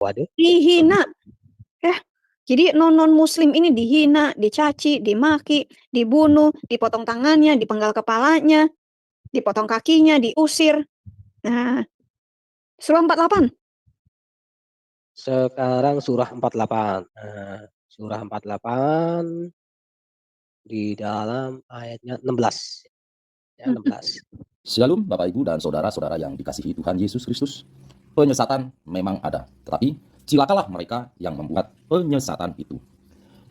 Waduh. Dihina. Jadi non-muslim ini dihina, dicaci, dimaki, dibunuh, dipotong tangannya, dipenggal kepalanya, dipotong kakinya, diusir. Nah, surah 48. Sekarang surah 48. Nah, surah 48 di dalam ayatnya 16. Ya, 16. Shalom Bapak Ibu dan saudara-saudara yang dikasihi Tuhan Yesus Kristus. Penyesatan memang ada, tetapi cilakalah mereka yang membuat penyesatan itu.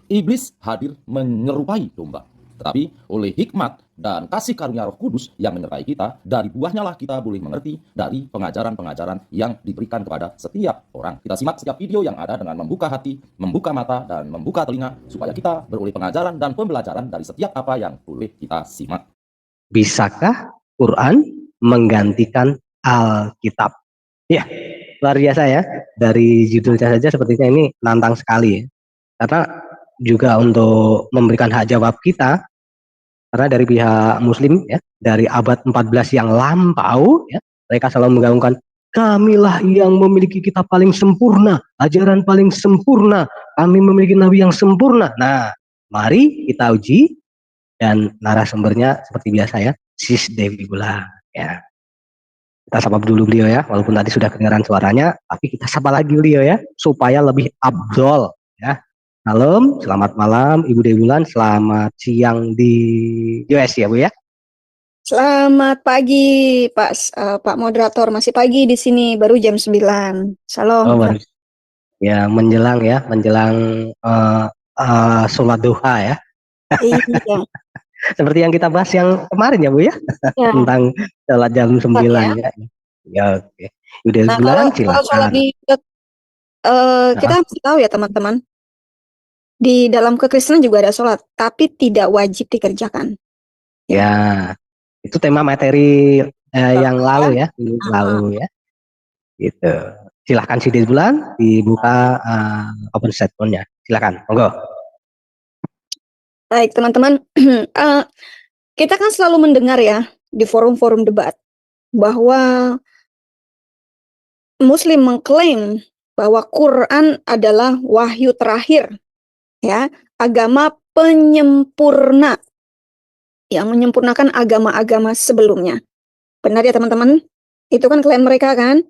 Iblis hadir menyerupai domba, tetapi oleh hikmat dan kasih karunia Roh Kudus yang menyertai kita, dari buahnya lah kita boleh mengerti dari pengajaran-pengajaran yang diberikan kepada setiap orang. Kita simak setiap video yang ada dengan membuka hati, membuka mata, dan membuka telinga, supaya kita beroleh pengajaran dan pembelajaran dari setiap apa yang boleh kita simak. Bisakah Quran menggantikan Alkitab? Ya, luar biasa ya. Dari judulnya saja sepertinya ini nantang sekali ya. Karena juga untuk memberikan hak jawab kita, karena dari pihak muslim ya, dari abad 14 yang lampau ya, mereka selalu menggaungkan kamilah yang memiliki kitab paling sempurna, ajaran paling sempurna, kami memiliki nabi yang sempurna. Nah, mari kita uji, dan narasumbernya seperti biasa ya, Sis Devi Bulan ya. Kita sapa dulu beliau ya, walaupun tadi sudah kedengaran suaranya, tapi kita sapa lagi beliau ya, supaya lebih abdol ya. Salam, selamat malam Ibu Dewi Bulan, selamat siang di US ya Bu ya. Selamat pagi Pak Moderator, masih pagi di sini, baru jam 9. Salam. Oh, baru. Ya, menjelang sholat duha ya. Iya. Seperti yang kita bahas yang kemarin ya Bu ya, Ya. tentang sholat jam 9 ya. Ya, oke. Udah Nah, bulan kalau sholat di kita mesti tahu ya teman-teman, di dalam kekristenan juga ada sholat, tapi tidak wajib dikerjakan. Ya, itu tema materi yang lalu ya, lalu ya. Gitu. Silahkan si Bulan dibuka open statementnya. Silahkan, monggo. Baik teman-teman, kita kan selalu mendengar ya di forum-forum debat bahwa Muslim mengklaim bahwa Quran adalah wahyu terakhir, ya, agama penyempurna yang menyempurnakan agama-agama sebelumnya. Benar ya teman-teman? Itu kan klaim mereka kan?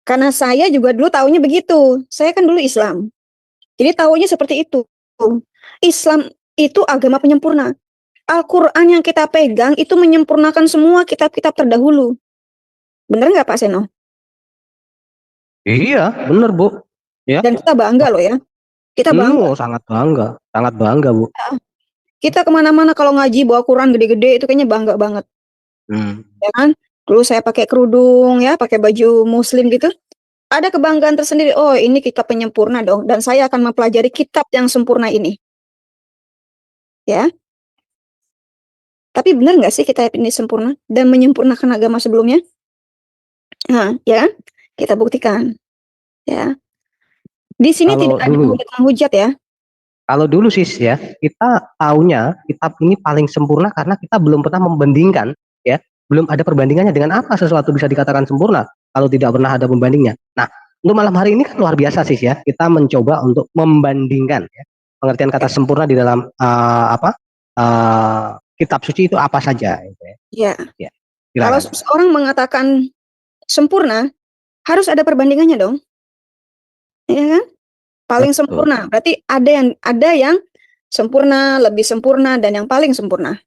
Karena saya juga dulu taunya begitu. Saya kan dulu Islam. Jadi taunya seperti itu. Islam itu agama penyempurna. Al-Quran yang kita pegang itu menyempurnakan semua kitab-kitab terdahulu. Benar nggak Pak Seno? Iya, benar Bu. Ya. Dan kita bangga loh ya. Kita bangga. Sangat bangga Bu. Kita kemana-mana kalau ngaji bawa Quran gede-gede itu kayaknya bangga banget. Ya kan? Dulu saya pakai kerudung ya, pakai baju Muslim gitu. Ada kebanggaan tersendiri. Oh, ini kitab penyempurna dong. Dan saya akan mempelajari kitab yang sempurna ini. Ya. Tapi benar nggak sih kitab ini sempurna dan menyempurnakan agama sebelumnya? Nah, ya kan? Kita buktikan. Ya. Di sini kalau tidak ada hujat ya. Kalau dulu sih ya, kita taunya kitab ini paling sempurna karena kita belum pernah membandingkan ya, belum ada perbandingannya dengan apa sesuatu bisa dikatakan sempurna kalau tidak pernah ada pembandingnya. Nah, untuk malam hari ini kan luar biasa sih ya, kita mencoba untuk membandingkan ya, pengertian kata sempurna di dalam kitab suci itu apa saja. Ya. Ya. Kalau seseorang mengatakan sempurna, harus ada perbandingannya dong. Ya kan? Paling sempurna. Berarti ada yang sempurna, lebih sempurna, dan yang paling sempurna.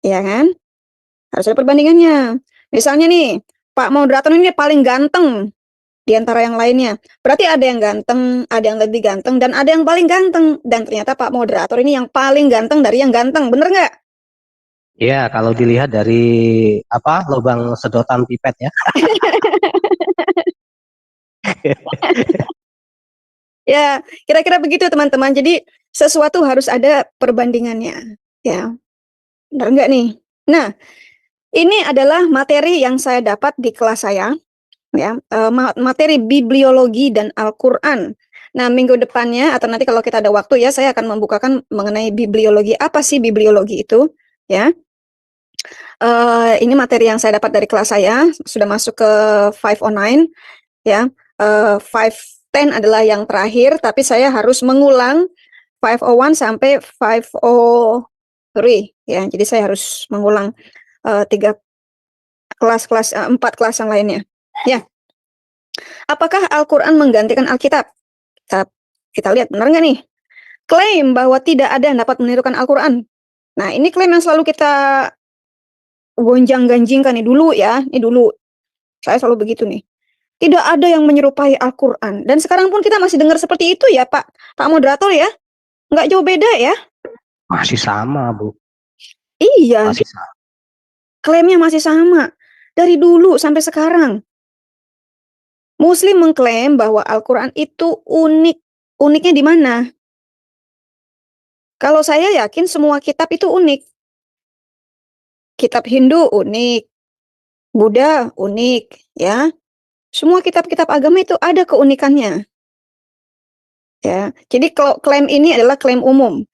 Ya kan? Harus ada perbandingannya. Misalnya nih, Pak Moderator ini paling ganteng di antara yang lainnya. Berarti ada yang ganteng, ada yang lebih ganteng, dan ada yang paling ganteng. Dan ternyata Pak Moderator ini yang paling ganteng dari yang ganteng. Bener nggak? Ya, kalau dilihat dari lubang sedotan pipet ya. Ya, kira-kira begitu teman-teman. Jadi sesuatu harus ada perbandingannya. Ya, benar nggak nih? Nah, ini adalah materi yang saya dapat di kelas saya. Ya, materi bibliologi dan Al-Quran. Nah, minggu depannya atau nanti kalau kita ada waktu ya, saya akan membukakan mengenai bibliologi. Apa sih bibliologi itu? Ya, ini materi yang saya dapat dari kelas saya, sudah masuk ke 509, ya, 5 510 adalah yang terakhir, tapi saya harus mengulang 501 sampai 503 ya. Jadi saya harus mengulang 4 kelas yang lainnya. Ya. Apakah Al-Qur'an menggantikan Alkitab? Kita lihat benar nggak nih? Klaim bahwa tidak ada yang dapat menirukan Al-Qur'an. Nah, ini klaim yang selalu kita gonjang-ganjingkan nih dulu ya. Ini dulu. Saya selalu begitu nih. Tidak ada yang menyerupai Al-Qur'an. Dan sekarang pun kita masih dengar seperti itu ya, Pak Moderator ya. Nggak jauh beda ya. Masih sama, Bu. Iya, Masih sama. klaimnya masih sama. Dari dulu sampai sekarang. Muslim mengklaim bahwa Al-Qur'an itu unik. Uniknya di mana? Kalau saya yakin semua kitab itu unik. Kitab Hindu unik. Buddha unik, ya. Semua kitab-kitab agama itu ada keunikannya. Ya. Jadi kalau klaim ini adalah klaim umum.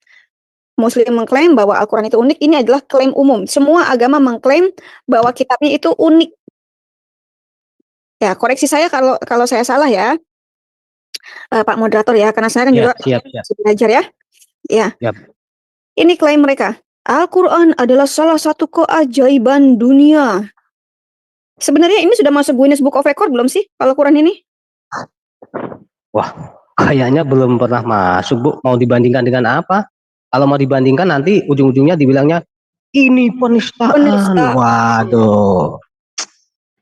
Muslim mengklaim bahwa Al-Qur'an itu unik, ini adalah klaim umum. Semua agama mengklaim bahwa kitabnya itu unik. Ya, koreksi saya kalau saya salah ya. Pak Moderator ya, karena saya kan juga siap. belajar ya. Ya. Siap. Ini klaim mereka. Al-Qur'an adalah salah satu keajaiban dunia. Sebenarnya ini sudah masuk Guinness Book of Record belum sih Al-Qur'an ini? Wah, kayaknya belum pernah masuk, Bu. Mau dibandingkan dengan apa? Kalau mau dibandingkan nanti ujung-ujungnya dibilangnya ini penistaan. Penistaan. Waduh.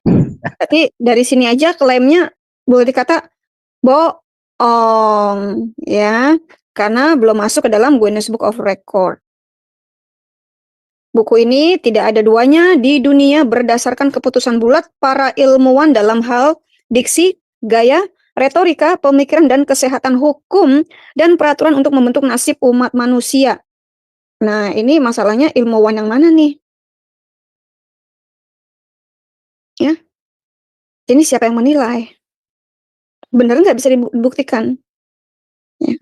Berarti dari sini aja klaimnya boleh dikata bohong ya, karena belum masuk ke dalam Guinness Book of Record. Buku ini tidak ada duanya di dunia berdasarkan keputusan bulat para ilmuwan dalam hal diksi, gaya, retorika, pemikiran, dan kesehatan hukum dan peraturan untuk membentuk nasib umat manusia. Nah, ini masalahnya ilmuwan yang mana nih? Ya, ini siapa yang menilai? Benar nggak bisa dibuktikan? Ya.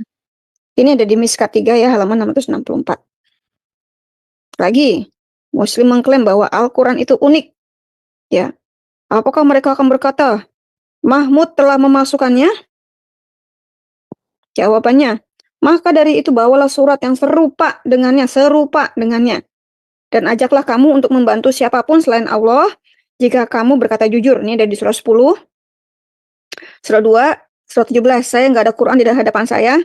Ini ada di Mishkat 3 ya, halaman 664. Lagi, Muslim mengklaim bahwa Al-Qur'an itu unik. Ya. Apakah mereka akan berkata, Mahmud telah memasukkannya? Jawabannya, maka dari itu bawalah surat yang serupa dengannya. Dan ajaklah kamu untuk membantu siapapun selain Allah, jika kamu berkata jujur. Ini ada di surah 10, surah 2, surah 17. Saya nggak ada Quran di hadapan saya.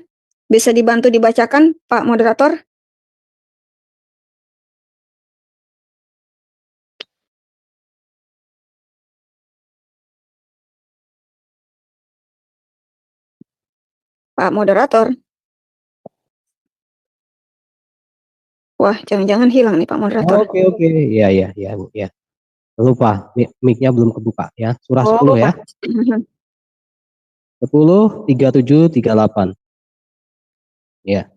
Bisa dibantu dibacakan, Pak Moderator? Pak Moderator. Wah, jangan-jangan hilang nih Pak Moderator. Oke. Iya, Bu, ya. Lupa, mic-nya belum kebuka ya. Surah 10 ya. 10, 37, 38. Ya.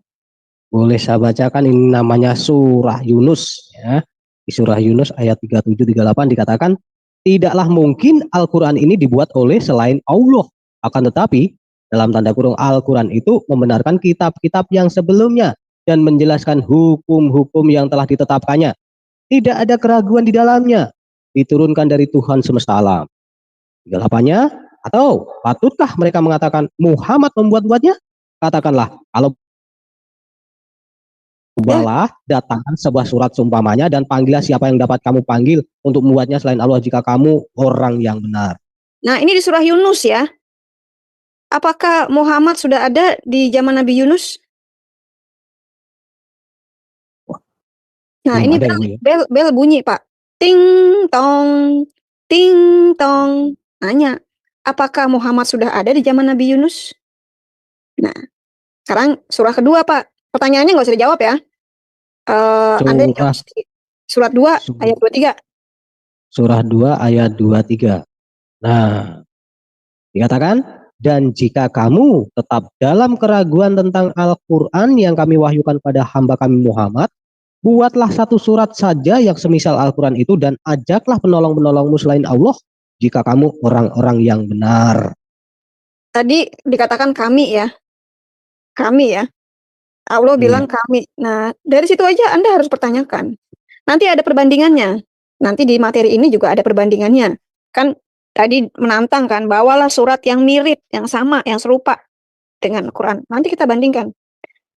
Boleh saya bacakan, ini namanya surah Yunus ya. Di surah Yunus ayat 37, 38 dikatakan, tidaklah mungkin Al-Qur'an ini dibuat oleh selain Allah. Akan tetapi, dalam tanda kurung Al-Qur'an itu membenarkan kitab-kitab yang sebelumnya dan menjelaskan hukum-hukum yang telah ditetapkannya. Tidak ada keraguan di dalamnya. Diturunkan dari Tuhan semesta alam. 38-nya, atau patutkah mereka mengatakan Muhammad membuat-buatnya? Katakanlah, kalau Balah, datangkan sebuah surat seumpamanya dan panggillah siapa yang dapat kamu panggil untuk membuatnya selain Allah jika kamu orang yang benar. Nah, ini di surah Yunus ya. Apakah Muhammad sudah ada di zaman Nabi Yunus? Nah, ini bel bunyi, Pak. Ting tong, ting tong. Nanya, apakah Muhammad sudah ada di zaman Nabi Yunus? Nah, sekarang surah kedua, Pak. Pertanyaannya nggak usah dijawab ya. Anda jawab surat 2 ayat 23. Surah 2 ayat 23. Nah, dikatakan, dan jika kamu tetap dalam keraguan tentang Al-Qur'an yang kami wahyukan pada hamba kami Muhammad, buatlah satu surat saja yang semisal Al-Qur'an itu dan ajaklah penolong-penolongmu selain Allah jika kamu orang-orang yang benar. Tadi dikatakan kami ya. Kami ya. Allah bilang kami. Nah, dari situ aja Anda harus pertanyakan. Nanti ada perbandingannya. Nanti di materi ini juga ada perbandingannya. Kan Tadi menantang kan, bawalah surat yang mirip, yang sama, yang serupa dengan Quran. Nanti kita bandingkan.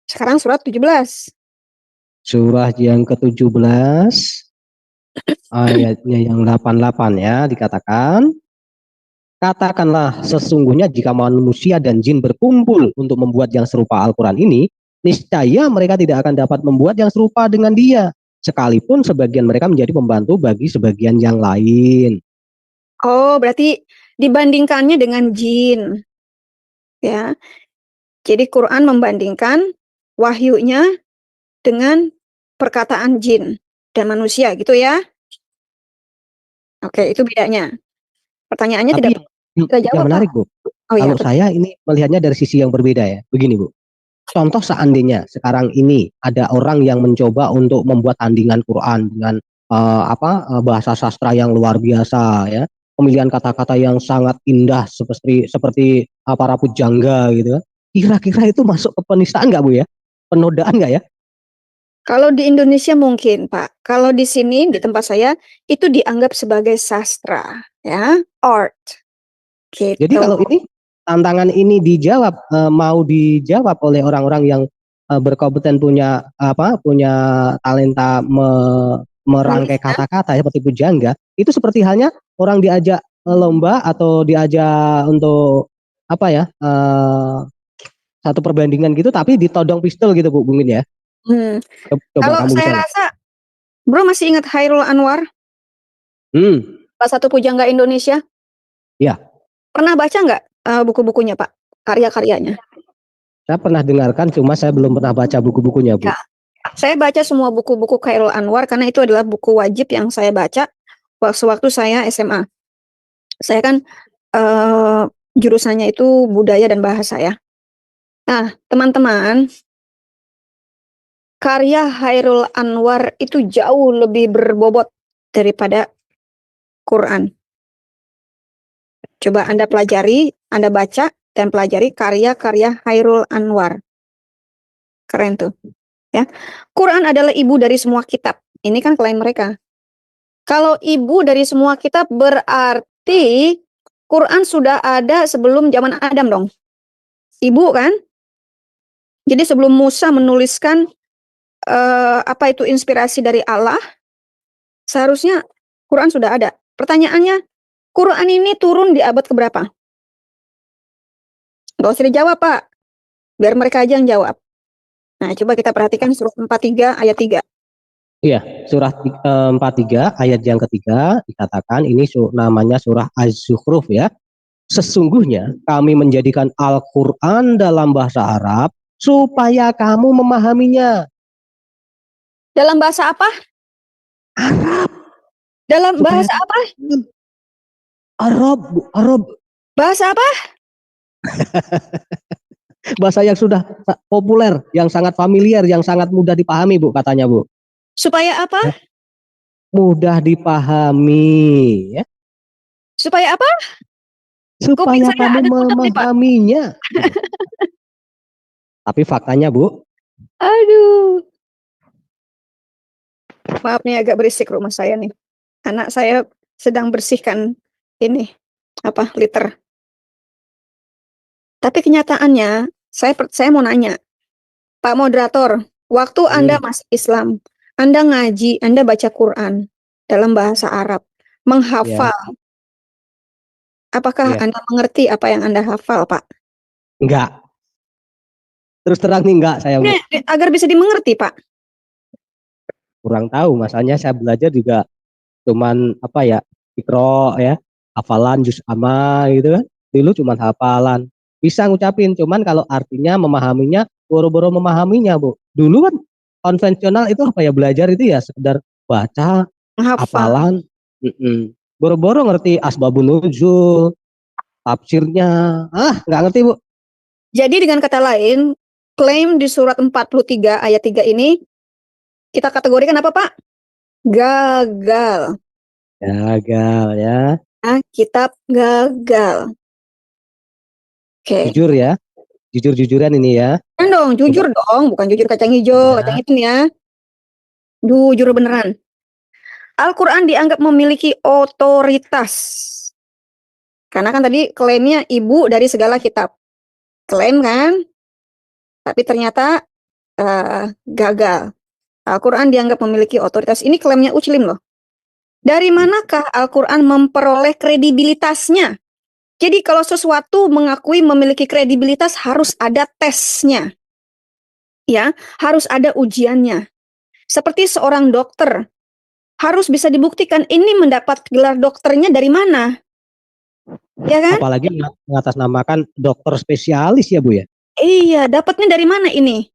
Sekarang surat 17. Surah yang ke-17 ayatnya yang 88 ya, dikatakan, katakanlah sesungguhnya jika manusia dan jin berkumpul untuk membuat yang serupa Al-Quran ini, niscaya mereka tidak akan dapat membuat yang serupa dengan dia, sekalipun sebagian mereka menjadi pembantu bagi sebagian yang lain. Oh, berarti dibandingkannya dengan jin. Ya. Jadi Quran membandingkan wahyunya dengan perkataan jin dan manusia gitu ya. Oke, itu bedanya. Pertanyaannya Tapi tidak kita yang jawab, Pak. menarik, Bu, Oh ya, kalau saya ini melihatnya dari sisi yang berbeda ya. Begini, Bu. Contoh seandainya sekarang ini ada orang yang mencoba untuk membuat tandingan Quran dengan bahasa sastra yang luar biasa ya, pemilihan kata-kata yang sangat indah seperti para pujangga gitu kan. Kira-kira itu masuk ke penistaan nggak, Bu ya? Penodaan nggak ya? kalau di Indonesia mungkin, Pak. Kalau di sini di tempat saya itu dianggap sebagai sastra, ya, art. Jadi Gitu. kalau ini tantangan ini dijawab mau dijawab oleh orang-orang yang berkompeten punya talenta merangkai Menulisnya, kata-kata ya, seperti pujangga, itu seperti halnya orang diajak lomba atau diajak untuk apa ya satu perbandingan gitu tapi ditodong pistol gitu Bu mungkin ya. hmm, Coba kalau kamu saya bisa lah. rasa, Bro masih ingat Hairul Anwar, salah satu pujangga Indonesia? Ya, Pernah baca nggak buku-bukunya, Pak? Karya-karyanya? saya pernah dengarkan cuma saya belum pernah baca buku-bukunya Bu. Ya. Saya baca semua buku-buku Khairul Anwar karena itu adalah buku wajib yang saya baca waktu saya SMA. Saya kan eh, jurusannya itu budaya dan bahasa ya. Nah, teman-teman, karya Khairul Anwar itu jauh lebih berbobot daripada Quran. Coba Anda pelajari, Anda baca dan pelajari karya-karya Khairul Anwar. Keren tuh. Ya. Quran adalah ibu dari semua kitab. Ini kan klaim mereka. Kalau ibu dari semua kitab berarti Quran sudah ada sebelum zaman Adam dong. Ibu kan? Jadi sebelum Musa menuliskan apa itu inspirasi dari Allah, seharusnya Quran sudah ada. Pertanyaannya, Quran ini turun di abad keberapa? Nggak usah dijawab, Pak. Biar mereka aja yang jawab. Nah, coba kita perhatikan surat 43 ayat 3. Iya, surah 43 ayat yang ketiga dikatakan ini namanya surah Az-Zukhruf ya. Sesungguhnya kami menjadikan Al-Quran dalam bahasa Arab supaya kamu memahaminya. Dalam bahasa apa? Arab, Dalam supaya bahasa apa? Arab, Arab, Bahasa apa? bahasa yang sudah populer, yang sangat familiar, yang sangat mudah dipahami, Bu, katanya, Bu. Supaya apa? Ya, mudah dipahami, ya. Supaya apa? Kuping Supaya saya kamu ada tutup nih, Pak. memahaminya. Gitu. Tapi faktanya, Bu, Aduh. Maaf nih agak berisik rumah saya nih. Anak saya sedang bersihkan ini liter. Tapi kenyataannya saya mau nanya, Pak Moderator, waktu Anda masih Islam, Anda ngaji, Anda baca Quran dalam bahasa Arab, ya, menghafal, apakah ya, Anda mengerti apa yang Anda hafal, Pak? enggak. Terus terang nih enggak saya, Bu. Ini agar bisa dimengerti, Pak. Kurang tahu, masalahnya saya belajar juga cuman apa ya, ikro ya, hafalan juz amma gitu kan. Dulu cuman hafalan. Bisa ngucapin, cuman kalau artinya memahaminya, boro-boro memahaminya, Bu. Dulu kan konvensional itu apa ya, belajar itu ya sekedar baca, Menghafal. hafalan, boro-boro ngerti asbabun nuzul, tafsirnya, nggak ngerti, Bu. Jadi dengan kata lain, klaim di surat 43 ayat 3 ini kita kategorikan apa, Pak? Gagal. Gagal ya. Nah, kitab gagal. Oke. Jujur ya, jujur-jujuran ini ya. Kan dong, jujur Coba dong, bukan jujur kacang hijau, kacang ya. hitam ya. Jujur beneran. Al-Quran dianggap memiliki otoritas. Karena kan tadi klaimnya ibu dari segala kitab. Klaim kan? Tapi ternyata gagal. Al-Quran dianggap memiliki otoritas. Ini klaimnya Uclim loh. Dari manakah Al-Quran memperoleh kredibilitasnya? Jadi kalau sesuatu mengakui memiliki kredibilitas harus ada tesnya. Ya, harus ada ujiannya. Seperti seorang dokter harus bisa dibuktikan ini mendapat gelar dokternya dari mana. Ya kan? Apalagi mengatasnamakan dokter spesialis ya Bu ya. Iya, dapatnya dari mana ini?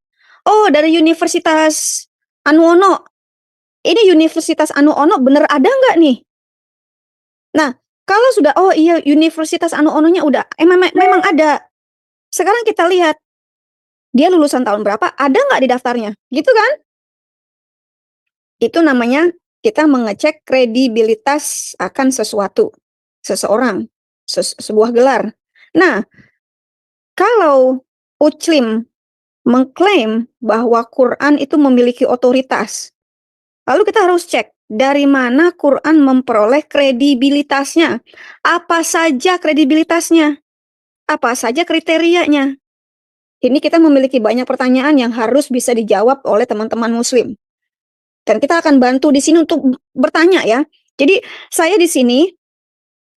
Oh, dari Universitas Anuono. Ini Universitas Anuono bener ada nggak nih? Nah, kalau sudah, oh iya Universitas Anuononya udah, memang ada. Sekarang kita lihat, dia lulusan tahun berapa, ada nggak di daftarnya? Gitu kan? Itu namanya kita mengecek kredibilitas akan sesuatu, seseorang, sebuah gelar. Nah, kalau Uclim mengklaim bahwa Quran itu memiliki otoritas, lalu kita harus cek dari mana Quran memperoleh kredibilitasnya. Apa saja kredibilitasnya? Apa saja kriterianya? Ini kita memiliki banyak pertanyaan yang harus bisa dijawab oleh teman-teman Muslim. Dan kita akan bantu di sini untuk bertanya ya. Jadi saya di sini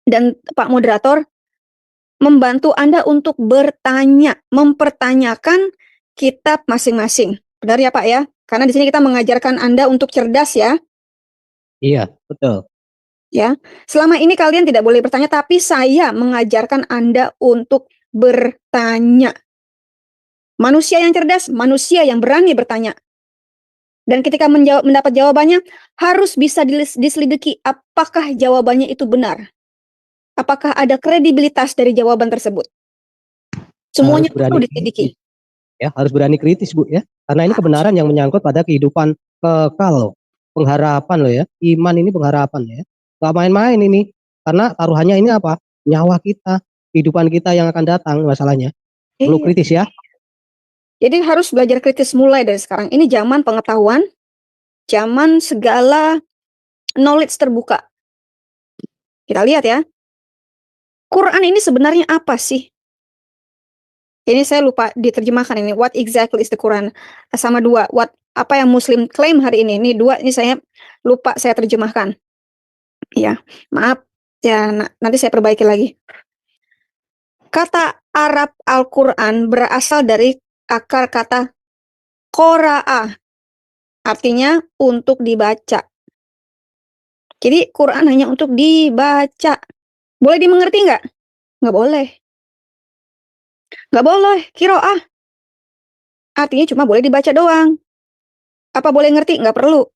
dan Pak Moderator membantu Anda untuk bertanya, mempertanyakan kitab masing-masing. Benar ya Pak ya? Karena di sini kita mengajarkan Anda untuk cerdas ya. Iya, betul. Ya, selama ini kalian tidak boleh bertanya, tapi saya mengajarkan Anda untuk bertanya. Manusia yang cerdas, manusia yang berani bertanya. Dan ketika mendapat jawabannya, harus bisa diselidiki apakah jawabannya itu benar. Apakah ada kredibilitas dari jawaban tersebut. Semuanya perlu diselidiki. Ya, harus berani kritis Bu ya. Karena ini kebenaran yang menyangkut pada kehidupan kekal, pengharapan loh ya. Iman ini pengharapan ya. Gak main-main ini. Karena taruhannya ini apa? Nyawa kita, kehidupan kita yang akan datang masalahnya. Perlu kritis ya. Jadi harus belajar kritis mulai dari sekarang. Ini zaman pengetahuan, zaman segala knowledge terbuka. Kita lihat ya. Quran ini sebenarnya apa sih? Ini saya lupa diterjemahkan ini. What exactly is the Quran? Sama dua. Apa yang Muslim klaim hari ini? Ini dua. Ini saya lupa saya terjemahkan. Ya, maaf. Ya, nanti saya perbaiki lagi. Kata Arab Al-Quran berasal dari akar kata Qura'ah. Artinya untuk dibaca. Jadi Quran hanya untuk dibaca. Boleh dimengerti nggak? Nggak boleh. Nggak boleh. Qira'ah. Artinya cuma boleh dibaca doang. Apa boleh ngerti? Nggak perlu.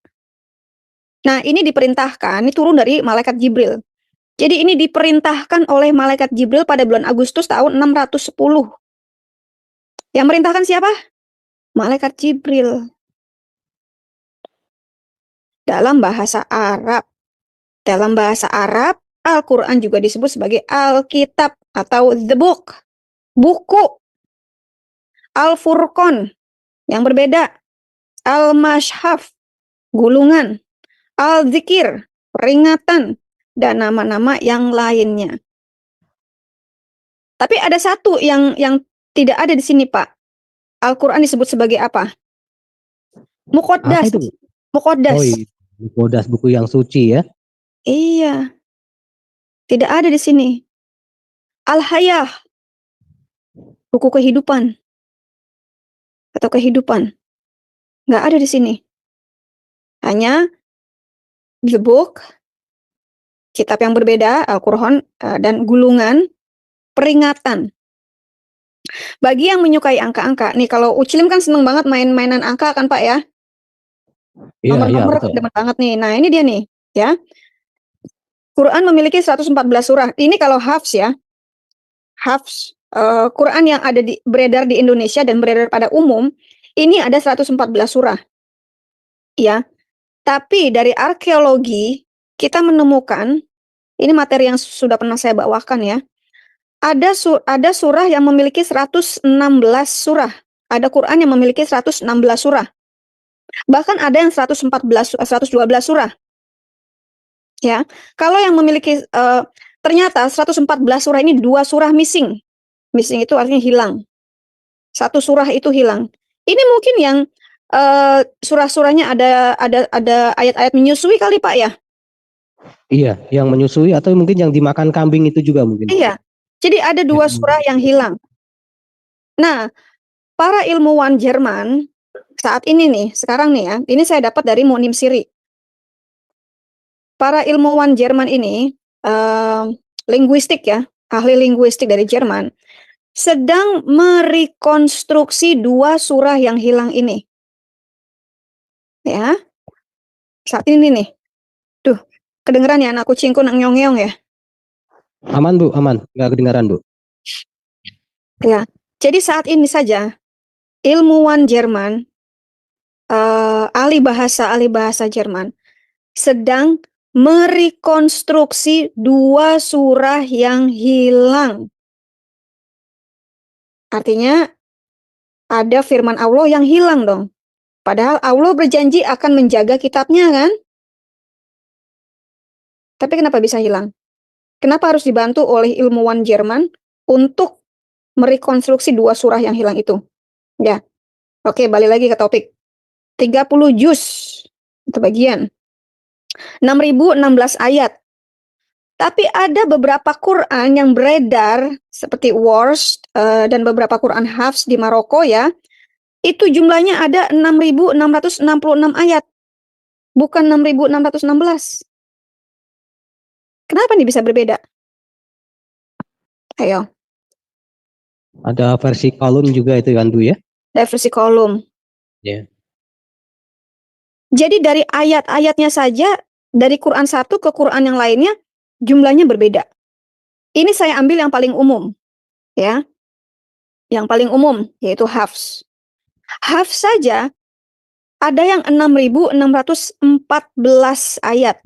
Nah, ini diperintahkan, ini turun dari malaikat Jibril. Jadi ini diperintahkan oleh malaikat Jibril pada bulan Agustus tahun 610. Yang merintahkan siapa? Malaikat Jibril. Dalam bahasa Arab. Dalam bahasa Arab, Al-Quran juga disebut sebagai Alkitab atau the book. Buku. Al-Furqan. Yang berbeda. Al-Mashhaf. Gulungan. Al-Zikir. Peringatan. Dan nama-nama yang lainnya. Tapi ada satu yang tidak ada di sini, Pak. Al-Quran disebut sebagai apa? Muqaddas. Muqaddas. Oh iya. Muqaddas, buku yang suci ya. Iya. Tidak ada di sini. Al-Hayah. Buku kehidupan. Atau kehidupan. Nggak ada di sini. Hanya the book, kitab yang berbeda, Al-Quran, dan gulungan, peringatan. Bagi yang menyukai angka-angka, nih kalau Uclim kan seneng banget main-mainan angka kan Pak ya? Nomor-nomor teman banget nih. Nah ini dia nih, ya. Quran memiliki 114 surah. Ini kalau Hafs ya. Hafs, Quran yang ada beredar di Indonesia dan beredar pada umum, ini ada 114 surah. Ya. Tapi dari arkeologi, kita menemukan, ini materi yang sudah pernah saya bawakan ya, ada surah yang memiliki 116 surah. Ada Quran yang memiliki 116 surah. Bahkan ada yang 112 surah. Ya, kalau yang memiliki ternyata 114 surah ini 2 surah missing. Missing itu artinya hilang. 1 surah itu hilang. Ini mungkin yang surah-surahnya ada ayat-ayat menyusui kali Pak ya? Iya, yang menyusui atau mungkin yang dimakan kambing itu juga mungkin. Iya. Jadi ada 2 Ya. surah yang hilang. Nah, para ilmuwan Jerman saat ini nih, sekarang nih ya, ini saya dapat dari Monim Siri. Para ilmuwan Jerman ini, linguistik ya, ahli linguistik dari Jerman, sedang merekonstruksi 2 surah yang hilang ini. Ya, saat ini nih. Tuh, kedengeran ya anak kucingku nyong-nyong ya? Aman Bu, aman, nggak kedengaran Bu. Ya, jadi saat ini saja ilmuwan Jerman, ahli bahasa Jerman, sedang merekonstruksi 2 surah yang hilang. Artinya ada firman Allah yang hilang dong. Padahal Allah berjanji akan menjaga kitabnya kan? Tapi kenapa bisa hilang? Kenapa harus dibantu oleh ilmuwan Jerman untuk merekonstruksi 2 surah yang hilang itu? Ya, oke, balik lagi ke topik. 30 juz, itu bagian. 6.016 ayat. Tapi ada beberapa Quran yang beredar, seperti Warsh dan beberapa Quran Hafs di Maroko ya, itu jumlahnya ada 6.666 ayat, bukan 6.616. Kenapa nih bisa berbeda? Ayo. Ada versi kolom juga itu kan Bu ya? Dari versi kolom. Ya. Jadi dari ayat-ayatnya saja, dari Quran satu ke Quran yang lainnya, jumlahnya berbeda. Ini saya ambil yang paling umum, ya. Yang paling umum, yaitu Hafs. Hafs saja, ada yang 6.614 ayat.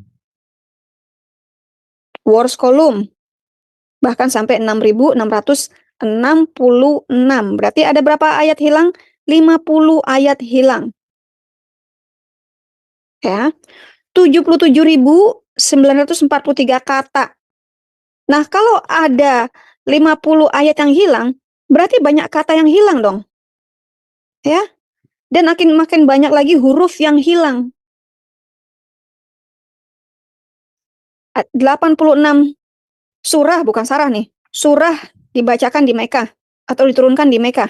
Warsh kolom, bahkan sampai 6.666. Berarti ada berapa ayat hilang? 50 ayat hilang. Ya, 77.943 kata. Nah, kalau ada 50 ayat yang hilang, berarti banyak kata yang hilang dong. Ya. Dan makin banyak lagi huruf yang hilang. 86 surah, bukan sarah nih. Surah dibacakan di Mekah atau diturunkan di Mekah.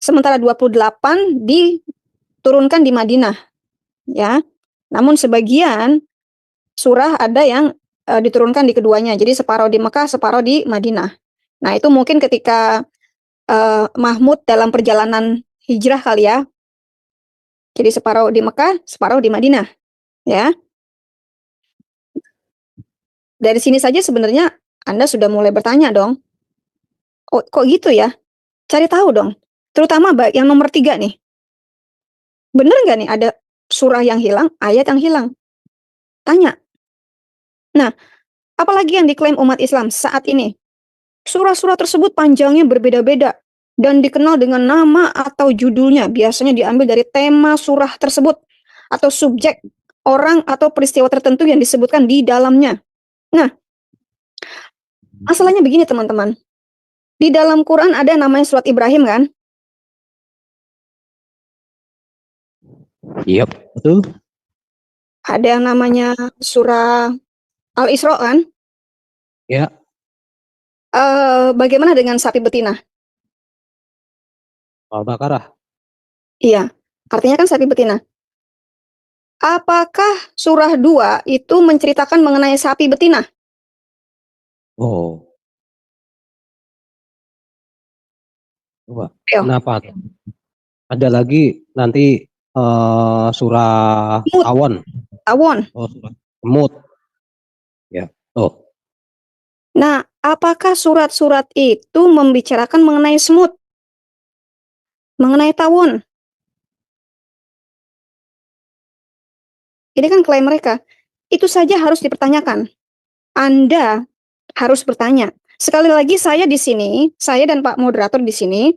Sementara 28 diturunkan di Madinah. Ya. Namun sebagian surah ada yang diturunkan di keduanya. Jadi separuh di Mekah, separuh di Madinah. Nah, itu mungkin ketika Mahmud dalam perjalanan hijrah kali ya. Jadi separuh di Mekah, separuh di Madinah. Ya. Dari sini saja sebenarnya Anda sudah mulai bertanya dong. Oh, kok gitu ya? Cari tahu dong. Terutama yang nomor 3 nih. Bener nggak nih ada surah yang hilang, ayat yang hilang? Tanya. Nah, apalagi yang diklaim umat Islam saat ini? Surah-surah tersebut panjangnya berbeda-beda dan dikenal dengan nama atau judulnya. Biasanya diambil dari tema surah tersebut atau subjek, orang atau peristiwa tertentu yang disebutkan di dalamnya. Nah, masalahnya begini teman-teman. Di dalam Quran ada namanya surat Ibrahim kan? Iya, betul. Ada yang namanya surah Al-Isra kan? Ya. Bagaimana dengan sapi betina? Al-Baqarah. Iya, artinya kan sapi betina. Apakah surah 2 itu menceritakan mengenai sapi betina? Oh. Coba. Ayo. Kenapa? Ada lagi nanti surah Semut. Tawon. Tawon. Oh, surah Semut. Ya. Oh. Nah, apakah surat-surat itu membicarakan mengenai semut? Mengenai tawon? Ini kan klaim mereka. Itu saja harus dipertanyakan. Anda harus bertanya. Sekali lagi saya di sini, saya dan Pak Moderator di sini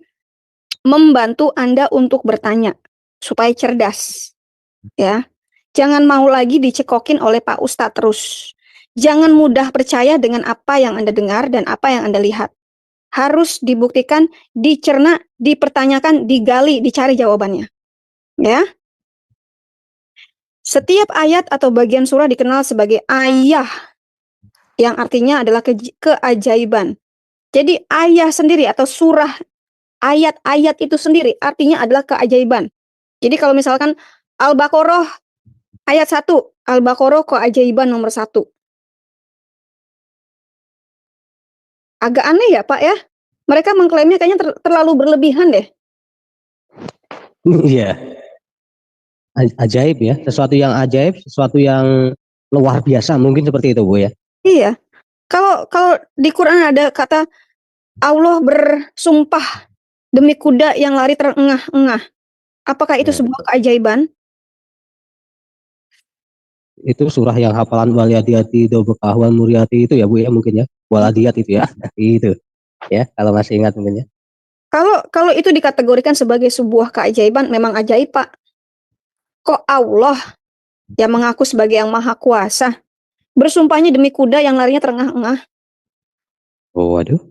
membantu Anda untuk bertanya supaya cerdas. Ya. Jangan mau lagi dicekokin oleh Pak Ustadz terus. Jangan mudah percaya dengan apa yang Anda dengar dan apa yang Anda lihat. Harus dibuktikan, dicerna, dipertanyakan, digali, dicari jawabannya. Ya. Setiap ayat atau bagian surah dikenal sebagai ayah, yang artinya adalah keajaiban. Jadi ayah sendiri atau surah, ayat-ayat itu sendiri artinya adalah keajaiban. Jadi kalau misalkan Al-Baqarah ayat 1, Al-Baqarah keajaiban nomor 1. Agak aneh ya Pak ya? Mereka mengklaimnya kayaknya terlalu berlebihan deh. Iya, ajaib ya, sesuatu yang ajaib, sesuatu yang luar biasa, mungkin seperti itu Bu ya. Iya. Kalau di Quran ada kata Allah bersumpah demi kuda yang lari terengah-engah. Apakah itu sebuah keajaiban? Itu surah yang hafalan waliyati dobekahwan muriati itu ya Bu ya, mungkin ya, waladiat itu ya. Itu ya, kalau masih ingat mungkin ya. Kalau itu dikategorikan sebagai sebuah keajaiban, memang ajaib Pak. Kok Allah yang mengaku sebagai yang maha kuasa bersumpahnya demi kuda yang larinya terengah-engah? Oh, waduh.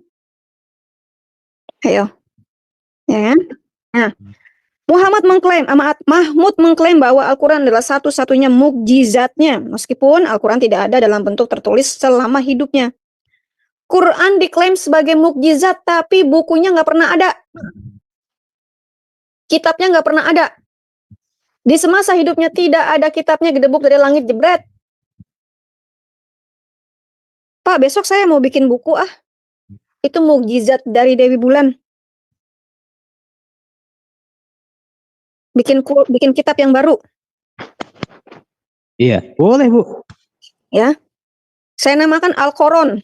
Ayo. Ya kan? Nah, Mahmud mengklaim bahwa Al-Quran adalah satu-satunya mukjizatnya, meskipun Al-Quran tidak ada dalam bentuk tertulis selama hidupnya. Quran diklaim sebagai mukjizat, tapi bukunya nggak pernah ada. Kitabnya nggak pernah ada. Di semasa hidupnya tidak ada kitabnya gedebuk dari langit jebret. Pak, besok saya mau bikin buku Itu mukjizat dari Dewi Bulan. Bikin kitab yang baru. Iya, boleh Bu. Ya. Saya namakan Al-Quran.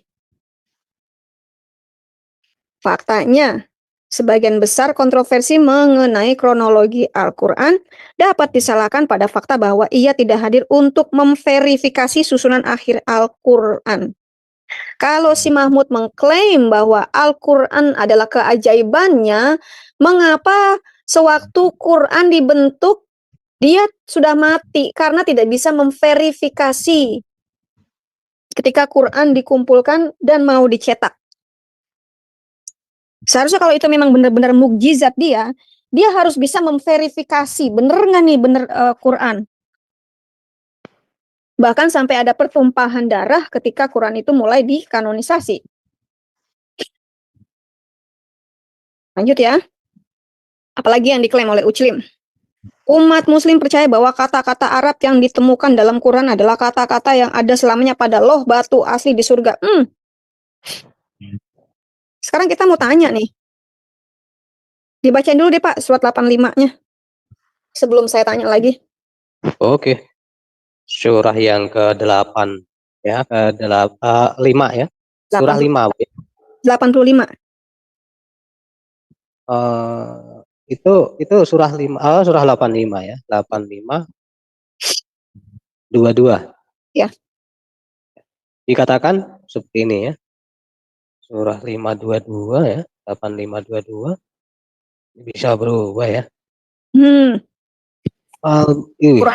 Faktanya, sebagian besar kontroversi mengenai kronologi Al-Quran dapat disalahkan pada fakta bahwa ia tidak hadir untuk memverifikasi susunan akhir Al-Quran. Kalau si Mahmud mengklaim bahwa Al-Quran adalah keajaibannya, mengapa sewaktu Quran dibentuk, dia sudah mati karena tidak bisa memverifikasi ketika Quran dikumpulkan dan mau dicetak. Seharusnya kalau itu memang benar-benar mukjizat dia harus bisa memverifikasi benar nggak nih benar Quran. Bahkan sampai ada pertumpahan darah ketika Quran itu mulai dikanonisasi. Lanjut ya. Apalagi yang diklaim oleh Uclim. Umat muslim percaya bahwa kata-kata Arab yang ditemukan dalam Quran adalah kata-kata yang ada selamanya pada loh batu asli di surga. Sekarang kita mau tanya nih. Dibacain dulu deh Pak surat 85-nya. Sebelum saya tanya lagi. Oke. Surah yang ke-8 ya, ke-5 ya. Surah 5. 85. Itu surah 5, surah 85 ya. 85 22. Ya. Dikatakan seperti ini ya. Surah 522 ya, 8522 bisa berubah ya. Ini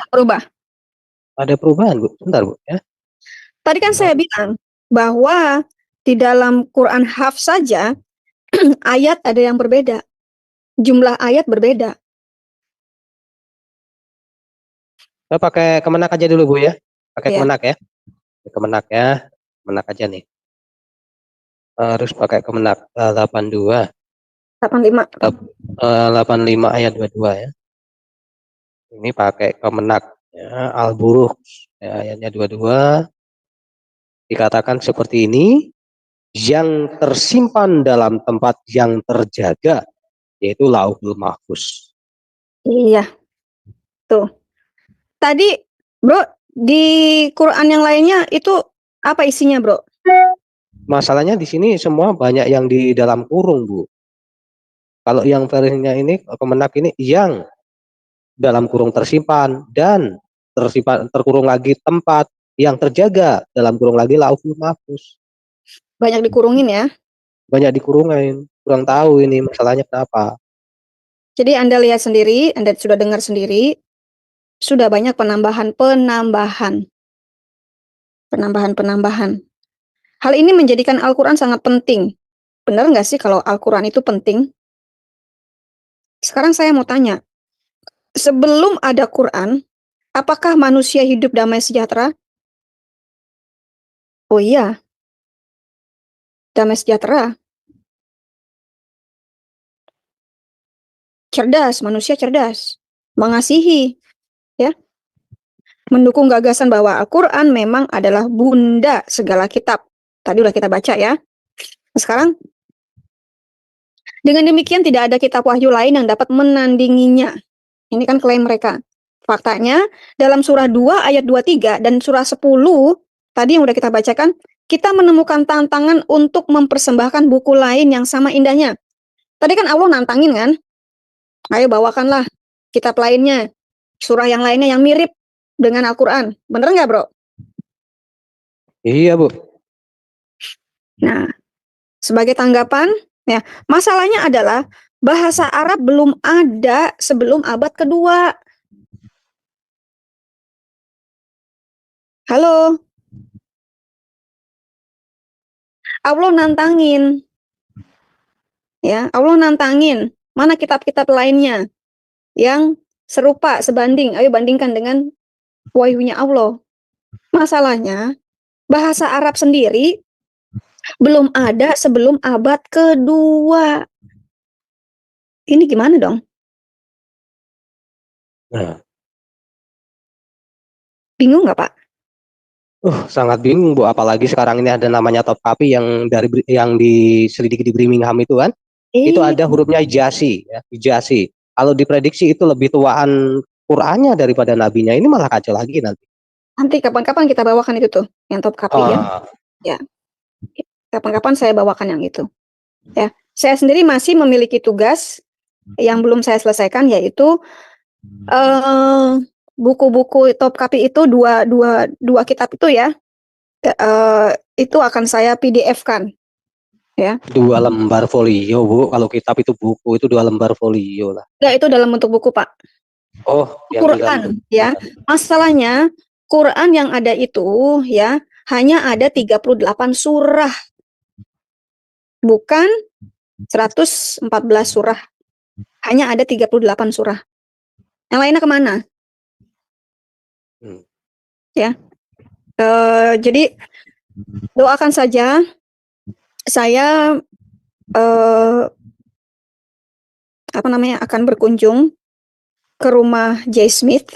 Berubah. ada perubahan Bu, bentar Bu ya. Tadi kan saya bilang bahwa di dalam Quran Hafs saja ayat ada yang berbeda. Jumlah ayat berbeda. Kita pakai Kemenak aja dulu Bu ya. Pakai Ya. Kemenak ya. Kemenak ya. Kemenak aja nih. Harus pakai Kemenak 82. 85. 85 ayat 22 ya. Ini pakai Kemenak ya, Al-Buruh ya, ayatnya 22. Dikatakan seperti ini, yang tersimpan dalam tempat yang terjaga, yaitu Lauhul Mahfuz. Iya. Tuh. Tadi, Bro, di Quran yang lainnya itu apa isinya, Bro? Masalahnya di sini semua banyak yang di dalam kurung, Bu. Kalau yang versinya ini, Kemenak ini yang dalam kurung tersimpan dan terkurung lagi tempat yang terjaga dalam kurung lagi Lauhul Mahfuz. Banyak dikurungin ya? Banyak dikurungin. Kurang tahu ini masalahnya kenapa. Jadi Anda lihat sendiri, Anda sudah dengar sendiri, sudah banyak penambahan. Hal ini menjadikan Al-Quran sangat penting. Benar nggak sih kalau Al-Quran itu penting? Sekarang saya mau tanya, sebelum ada Quran, apakah manusia hidup damai sejahtera? Oh iya, damai sejahtera. Cerdas, manusia cerdas. Mengasihi, ya. Mendukung gagasan bahwa Al-Quran memang adalah bunda segala kitab. Tadi udah kita baca ya. Sekarang, dengan demikian tidak ada kitab wahyu lain yang dapat menandinginya. Ini kan klaim mereka. Faktanya, dalam surah 2 ayat 23 dan surah 10, tadi yang udah kita bacakan, kita menemukan tantangan untuk mempersembahkan buku lain yang sama indahnya. Tadi kan Allah nantangin kan? Ayo bawakanlah kitab lainnya, surah yang lainnya yang mirip dengan Al-Quran. Bener nggak, bro? Iya, Bu. Nah, sebagai tanggapan, ya, masalahnya adalah bahasa Arab belum ada sebelum abad kedua. Halo, Allah nantangin. Ya, Allah nantangin. Mana kitab-kitab lainnya yang serupa, sebanding. Ayo bandingkan dengan wahyunya Allah. Masalahnya, bahasa Arab sendiri belum ada sebelum abad kedua. Ini gimana dong? Nah, Bingung nggak, Pak? sangat bingung, Bu. Apalagi sekarang ini ada namanya Topkapi yang diselidiki di Birmingham itu kan. Itu ada hurufnya Hijasi, ya, Hijasi. Kalau diprediksi itu lebih tuaan Qur'annya daripada nabinya. Ini malah kacau lagi nanti. Nanti kapan-kapan kita bawakan itu tuh, yang Topkapi ya. Ya, kapan-kapan saya bawakan yang itu. Ya, saya sendiri masih memiliki tugas yang belum saya selesaikan, yaitu buku-buku Topkapi itu dua kitab itu ya. Itu akan saya PDF-kan. Ya. 2 lembar folio, Bu. Kalau kitab itu buku itu 2 lembar folio lah. Enggak, itu dalam bentuk buku, Pak. Oh, yang Quran, ya. Masalahnya Quran yang ada itu ya hanya ada 38 surah. Bukan 114 surah. Hanya ada 38 surah. Yang lainnya kemana? Ya. Jadi doakan saja saya akan berkunjung ke rumah J. Smith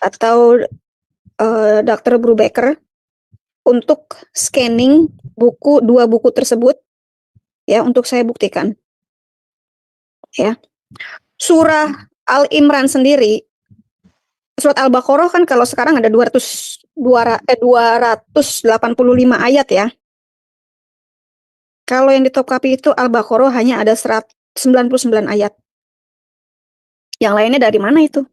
atau Dr. Brubaker untuk scanning dua buku tersebut ya, untuk saya buktikan. Ya. Surah Al-Imran sendiri, surat Al-Baqarah kan kalau sekarang ada 285 ayat ya. Kalau yang di Topkapi itu Al-Baqarah hanya ada 199 ayat. Yang lainnya dari mana itu?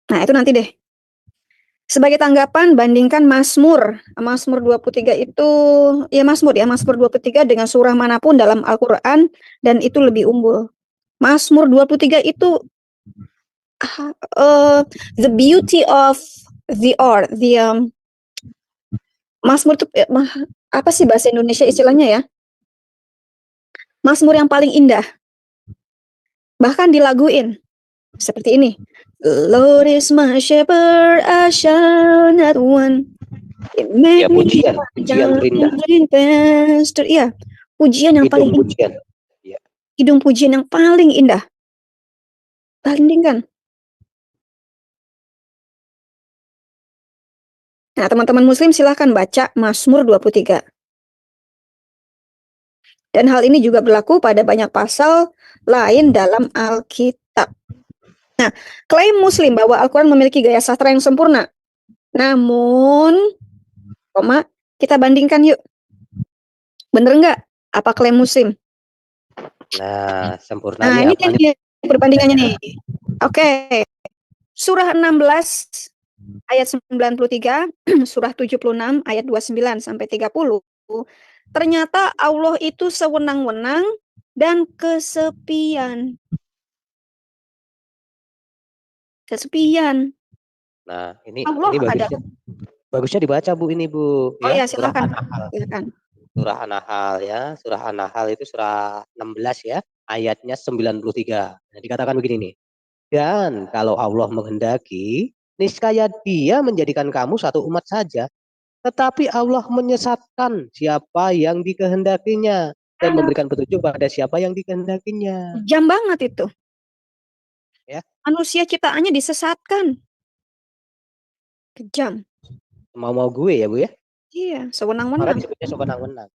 Nah, itu nanti deh. Sebagai tanggapan, bandingkan Mazmur 23 itu, ya Mazmur 23 dengan surah manapun dalam Al-Quran, dan itu lebih unggul. Mazmur 23 itu the beauty of the art, Mazmur itu apa sih bahasa Indonesia istilahnya ya? Mazmur yang paling indah. Bahkan dilaguin seperti ini. Lord is my shepherd, I shall not want. Ya, pujian terindah. Iya, pujian yang paling pujian. Ya. Hidung pujian yang paling indah. Bandingkan. Nah, teman-teman muslim silahkan baca Mazmur 23. Dan hal ini juga berlaku pada banyak pasal lain dalam Alkitab. Nah, klaim muslim bahwa Al-Quran memiliki gaya sastra yang sempurna. Namun, kita bandingkan yuk. Bener nggak? Apa klaim muslim? Nah, sempurna. Nah, ini perbandingannya nih. Oke. Surah 16 ayat 93, surah 76 ayat 29 sampai 30. Ternyata Allah itu sewenang-wenang dan kesepian. Kesepian. Nah, Allah ini ada. bagusnya dibaca Bu ini Bu Oh ya, ya, surah silakan. An-Nahl. Silakan. Surah An-Nahl ya, surah An-Nahl itu surah 16 ya, ayatnya 93. Nah, dikatakan begini nih. Dan kalau Allah menghendaki, niscaya Dia menjadikan kamu satu umat saja. Tetapi Allah menyesatkan siapa yang dikehendakinya dan memberikan petunjuk pada siapa yang dikehendakinya. Jam banget itu. Ya, Manusia ciptaannya disesatkan. Kejam. mau gue ya Bu ya. Iya, Maka sewenang-wenang. disebutnya sewenang-wenang.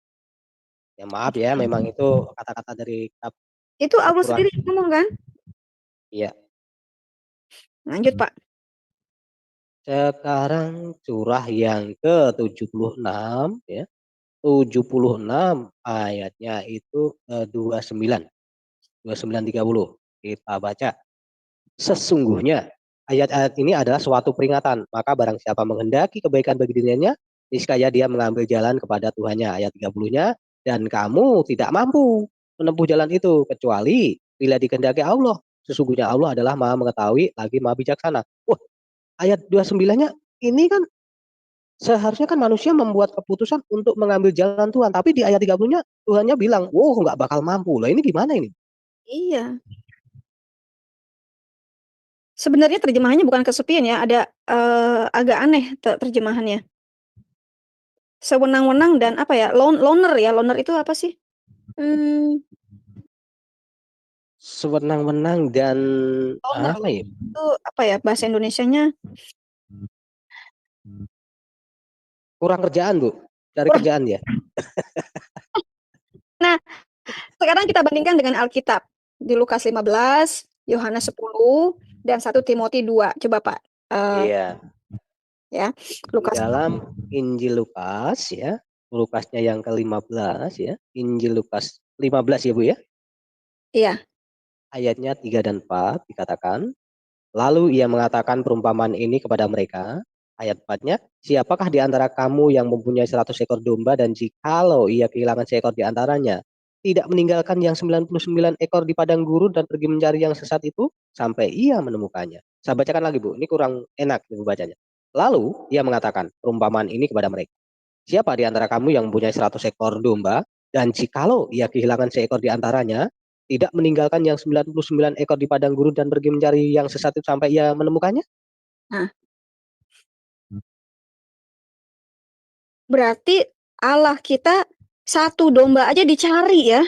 Ya maaf ya, memang itu kata-kata dari kitab Itu Allah Al-Quran. sendiri yang ngomong kan? Iya. Lanjut, Pak. Sekarang surah yang ke-76 ya. 76 ayatnya itu 29. 29:30. Kita baca. Sesungguhnya ayat-ayat ini adalah suatu peringatan. Maka barang siapa menghendaki kebaikan bagi dirinya, niscaya dia mengambil jalan kepada Tuhannya. Ayat 30-nya. Dan kamu tidak mampu menempuh jalan itu kecuali bila dikehendaki Allah. Sesungguhnya Allah adalah Maha mengetahui lagi Maha bijaksana. Wah, ayat 29-nya ini kan seharusnya kan manusia membuat keputusan untuk mengambil jalan Tuhan, tapi di ayat 30-nya Tuhannya bilang, "Wow, nggak bakal mampu." Lah ini gimana ini? Iya. Sebenarnya terjemahannya bukan kesepian ya, ada agak aneh terjemahannya. Sewenang-wenang dan apa ya? Loner ya. Loner itu apa sih? Sewenang-wenang dan Loner apa ya? itu apa ya bahasa Indonesianya? Kurang kerjaan, Bu. Cari Wah. kerjaan ya. Nah, sekarang kita bandingkan dengan Alkitab. Di Lukas 15, Yohanes 10, dan 1 Timothy 2. Coba Pak. Iya. Ya, Di Lukas. dalam Injil Lukas ya, Lukasnya yang ke-15 ya. Injil Lukas 15 ya, Bu ya. Iya. Ayatnya 3 dan 4 dikatakan, lalu ia mengatakan perumpamaan ini kepada mereka. Ayat 4-nya, siapakah di antara kamu yang mempunyai 100 ekor domba dan jikalau ia kehilangan seekor di antaranya, tidak meninggalkan yang 99 ekor di padang gurun dan pergi mencari yang sesat itu sampai ia menemukannya. Saya bacakan lagi Bu, ini kurang enak Ibu bacanya. Lalu ia mengatakan perumpamaan ini kepada mereka. Siapa di antara kamu yang mempunyai 100 ekor domba dan jikalau ia kehilangan seekor di antaranya, tidak meninggalkan yang 99 ekor di padang gurun dan pergi mencari yang sesat itu sampai ia menemukannya? Nah, berarti Allah kita satu domba aja dicari ya.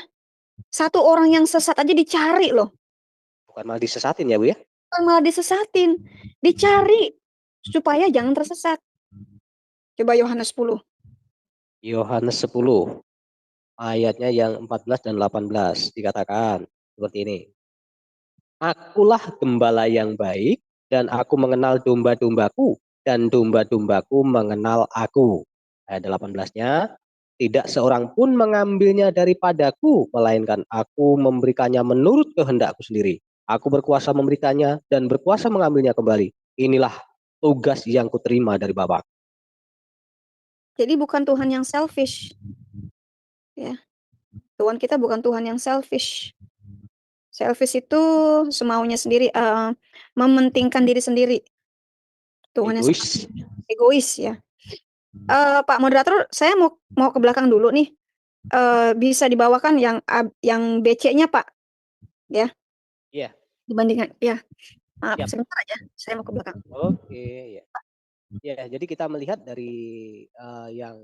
Satu orang yang sesat aja dicari loh. Bukan malah disesatin ya Bu ya? Bukan malah disesatin. Dicari supaya jangan tersesat. Coba Yohanes 10. Yohanes 10 ayatnya yang 14 dan 18 dikatakan seperti ini. Akulah gembala yang baik dan aku mengenal domba-dombaku dan domba-dombaku mengenal aku. Ayat 18-nya, tidak seorang pun mengambilnya daripadaku, melainkan aku memberikannya menurut kehendakku sendiri. Aku berkuasa memberikannya dan berkuasa mengambilnya kembali. Inilah tugas yang kuterima dari Bapa. Jadi bukan Tuhan yang selfish. Ya. Tuhan kita bukan Tuhan yang selfish. Selfish itu semaunya sendiri, mementingkan diri sendiri. Tuhan yang Egois. egois ya. Pak moderator, saya mau ke belakang dulu nih. Bisa dibawakan yang BC-nya Pak, ya? Iya. Dibandingkan, ya. Maaf, Siap. sebentar aja. Saya mau ke belakang. Oke, ya. Ya, jadi kita melihat dari yang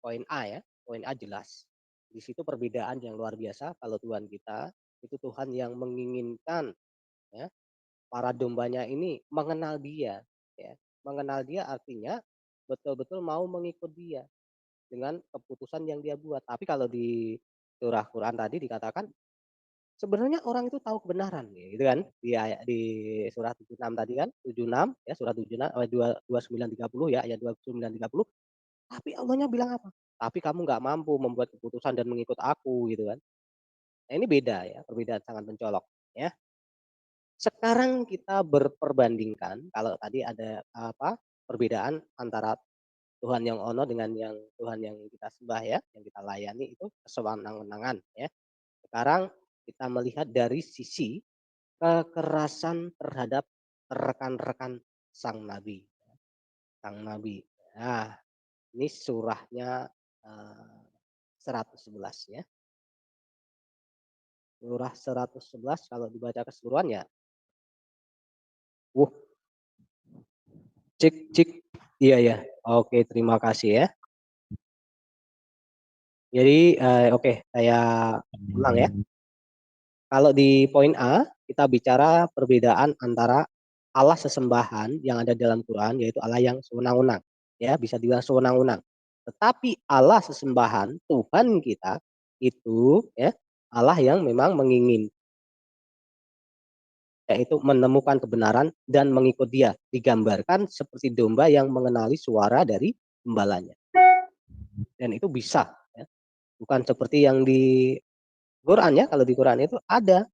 poin A ya, poin A jelas. Di situ perbedaan yang luar biasa kalau Tuhan kita itu Tuhan yang menginginkan ya para dombanya ini mengenal Dia ya. Mengenal Dia artinya betul-betul mau mengikut Dia dengan keputusan yang Dia buat. Tapi kalau di surah Quran tadi dikatakan sebenarnya orang itu tahu kebenaran gitu kan di surah 76 tadi kan 76 ya surah 76 ayat 2930 ya ayat 2930 tapi Allahnya bilang apa? Tapi kamu nggak mampu membuat keputusan dan mengikut aku gitu kan. Nah ini beda ya, perbedaan sangat mencolok ya. Sekarang kita berperbandingkan kalau tadi ada apa perbedaan antara Tuhan yang ono dengan yang Tuhan yang kita sembah ya, yang kita layani itu kesewenang-wenangan ya. Sekarang kita melihat dari sisi kekerasan terhadap rekan-rekan sang nabi. Sang nabi. Nah, ini surahnya 111 ya. Surah 111 kalau dibaca keseluruhan ya. Cik, cik. Iya ya. Oke, terima kasih ya. Jadi oke, saya ulang ya. Kalau di poin A, kita bicara perbedaan antara Allah sesembahan yang ada dalam Quran, yaitu Allah yang sewenang-wenang. Ya, bisa dibilang sewenang-wenang. Tetapi Allah sesembahan, Tuhan kita, itu ya Allah yang memang mengingin, yaitu menemukan kebenaran dan mengikut dia. Digambarkan seperti domba yang mengenali suara dari gembalanya. Dan itu bisa. Ya. Bukan seperti yang di Quran ya, kalau di Quran itu ada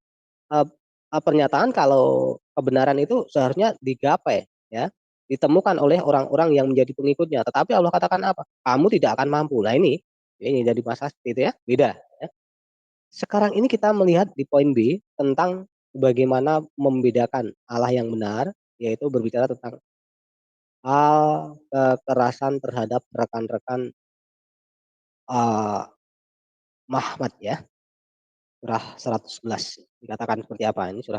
uh, pernyataan kalau kebenaran itu seharusnya digapai ya, ditemukan oleh orang-orang yang menjadi pengikutnya, tetapi Allah katakan apa? Kamu tidak akan mampu. Nah ini jadi masalah itu ya, beda ya. Sekarang ini kita melihat di poin B tentang bagaimana membedakan Allah yang benar, yaitu berbicara tentang hal kekerasan terhadap rekan-rekan uh, Muhammad ya. Surah 111 dikatakan seperti apa ini surah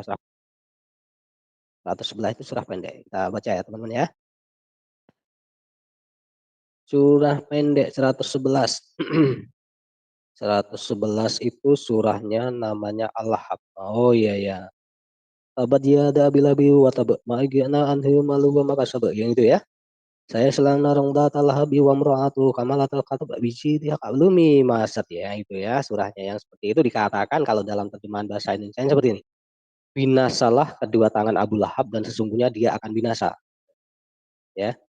111 itu surah pendek. Kita baca ya teman-teman ya. Surah pendek 111. 111 itu surahnya namanya Al-Lahab. Oh iya ya. Tabat yada bilabi wa tab ma'igana anhu malu wa makasab. Yang itu ya. Saya selang narong data lahabi wa mra'atu kamalatal katab biji dia kalumi masat ya itu ya surahnya yang seperti itu dikatakan kalau dalam terjemahan bahasa Indonesia seperti ini. Binasalah kedua tangan Abu Lahab dan sesungguhnya dia akan binasa. Ya.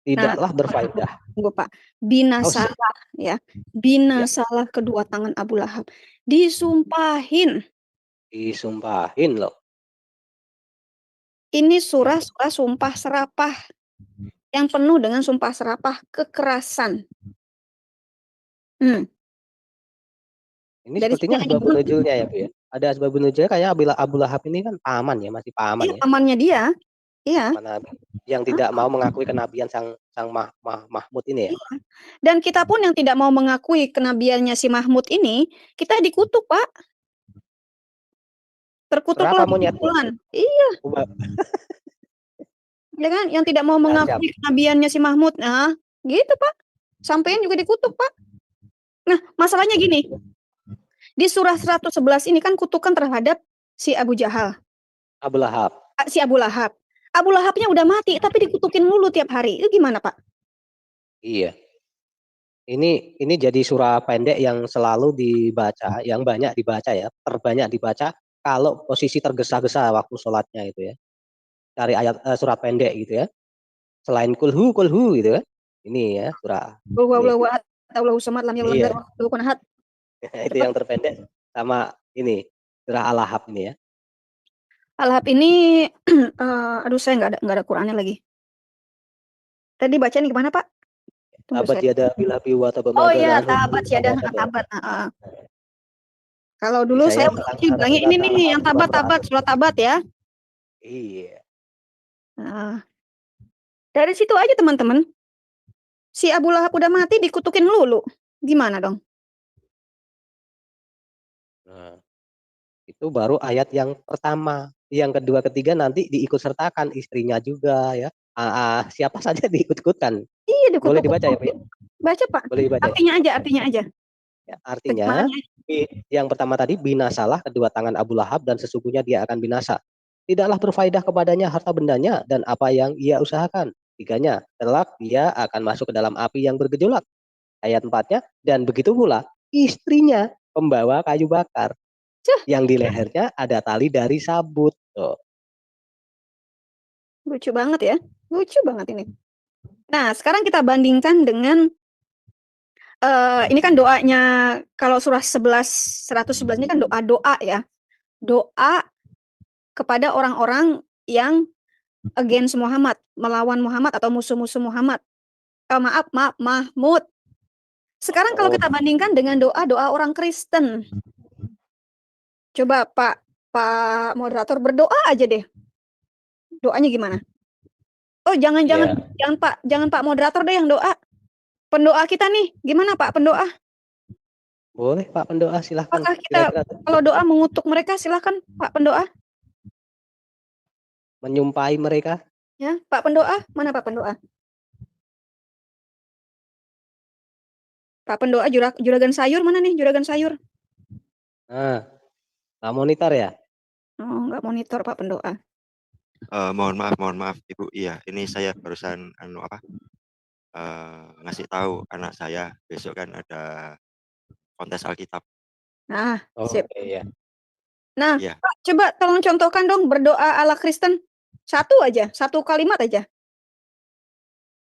Nah, Tidaklah berfaedah. tunggu Pak. Binasalah ya. Binasalah kedua tangan Abu Lahab. Disumpahin. Disumpahin loh. Ini surah sumpah serapah. Yang penuh dengan sumpah serapah kekerasan. Ini Dari sepertinya sini asbabun nuzulnya ya Bu ya. Ada asbabun nuzulnya kayak Abu Lahab ini kan paman ya, masih paman ya. Pamannya dia. Iya. Yang tidak mau mengakui kenabian sang Mahmud ini ya. Iya. Dan kita pun yang tidak mau mengakui kenabiannya si Mahmud ini, kita dikutuk, Pak. Terkutuklah bulan. Iya. Ya kan, yang tidak mau mengakui kenabiannya si Mahmud. Nah, gitu, Pak. Sampean juga dikutuk, Pak. Nah, masalahnya gini. Di surah 111 ini kan kutukan terhadap si Abu Jahal. Abu Lahab. Si Abu Lahab. Abu Lahabnya udah mati, tapi dikutukin mulu tiap hari. Itu gimana, Pak? Iya. Ini jadi surah pendek yang selalu dibaca, yang banyak dibaca ya, terbanyak dibaca kalau posisi tergesa-gesa waktu sholatnya itu ya. Cari ayat surat pendek gitu ya. Selain kulhu gitu ya. Ini ya surah. Iya. Itu yang terpendek sama ini surah Al-Lahab ini ya. Al-Lahab ini aduh saya nggak ada Qurannya lagi. Tadi bacanya gimana, Pak? Tabat yada bilabi wa tab. Oh iya, tabat yada tabat. Kalau dulu saya bilangnya ini nih yang tabat surat tabat ya. Iya. Nah, dari situ aja teman-teman. Si Abu Lahab udah mati dikutukin lulu. Gimana dong? Nah, itu baru ayat yang pertama. Yang kedua, ketiga nanti diikut sertakan istrinya juga ya. Siapa saja diikut-ikutkan. Iya, dikutuk. Boleh dibaca ya, Pak? Baca, Pak. Boleh dibaca. Artinya aja. Ya, artinya yang pertama tadi binasalah kedua tangan Abu Lahab dan sesungguhnya dia akan binasa. Tidaklah berfaedah kepadanya harta bendanya dan apa yang ia usahakan. Tiganya, kelak dia akan masuk ke dalam api yang bergejolak. Ayat 4-nya, dan begitu pula istrinya pembawa kayu bakar. Yang di lehernya ada tali dari sabut. Tuh. Lucu banget ya. Lucu banget ini. Nah, sekarang kita bandingkan dengan ini kan doanya kalau surah 111 ini kan doa ya. Doa kepada orang-orang yang against Muhammad, melawan Muhammad atau musuh-musuh Muhammad. Mahmud. Sekarang kalau kita bandingkan dengan doa orang Kristen. Coba Pak moderator berdoa aja deh. Doanya gimana? Oh, jangan Ya, Pak moderator deh yang doa. Pendoa kita nih, gimana Pak pendoa? boleh Pak Pendoa, silahkan. Apakah kita Kira-kira kalau doa mengutuk mereka, silakan Pak pendoa. menyumpahi mereka. Ya, Pak pendoa, mana Pak pendoa? Pak pendoa juragan sayur mana nih juragan sayur? Nah, nggak monitor ya? Oh, nggak monitor Pak pendoa. Mohon maaf Ibu. Iya, ini saya barusan ngasih tahu anak saya besok kan ada kontes Alkitab. Nah, sip. Oke ya. Nah, Iya. Pak, coba tolong contohkan dong berdoa ala Kristen. Satu aja, satu kalimat aja.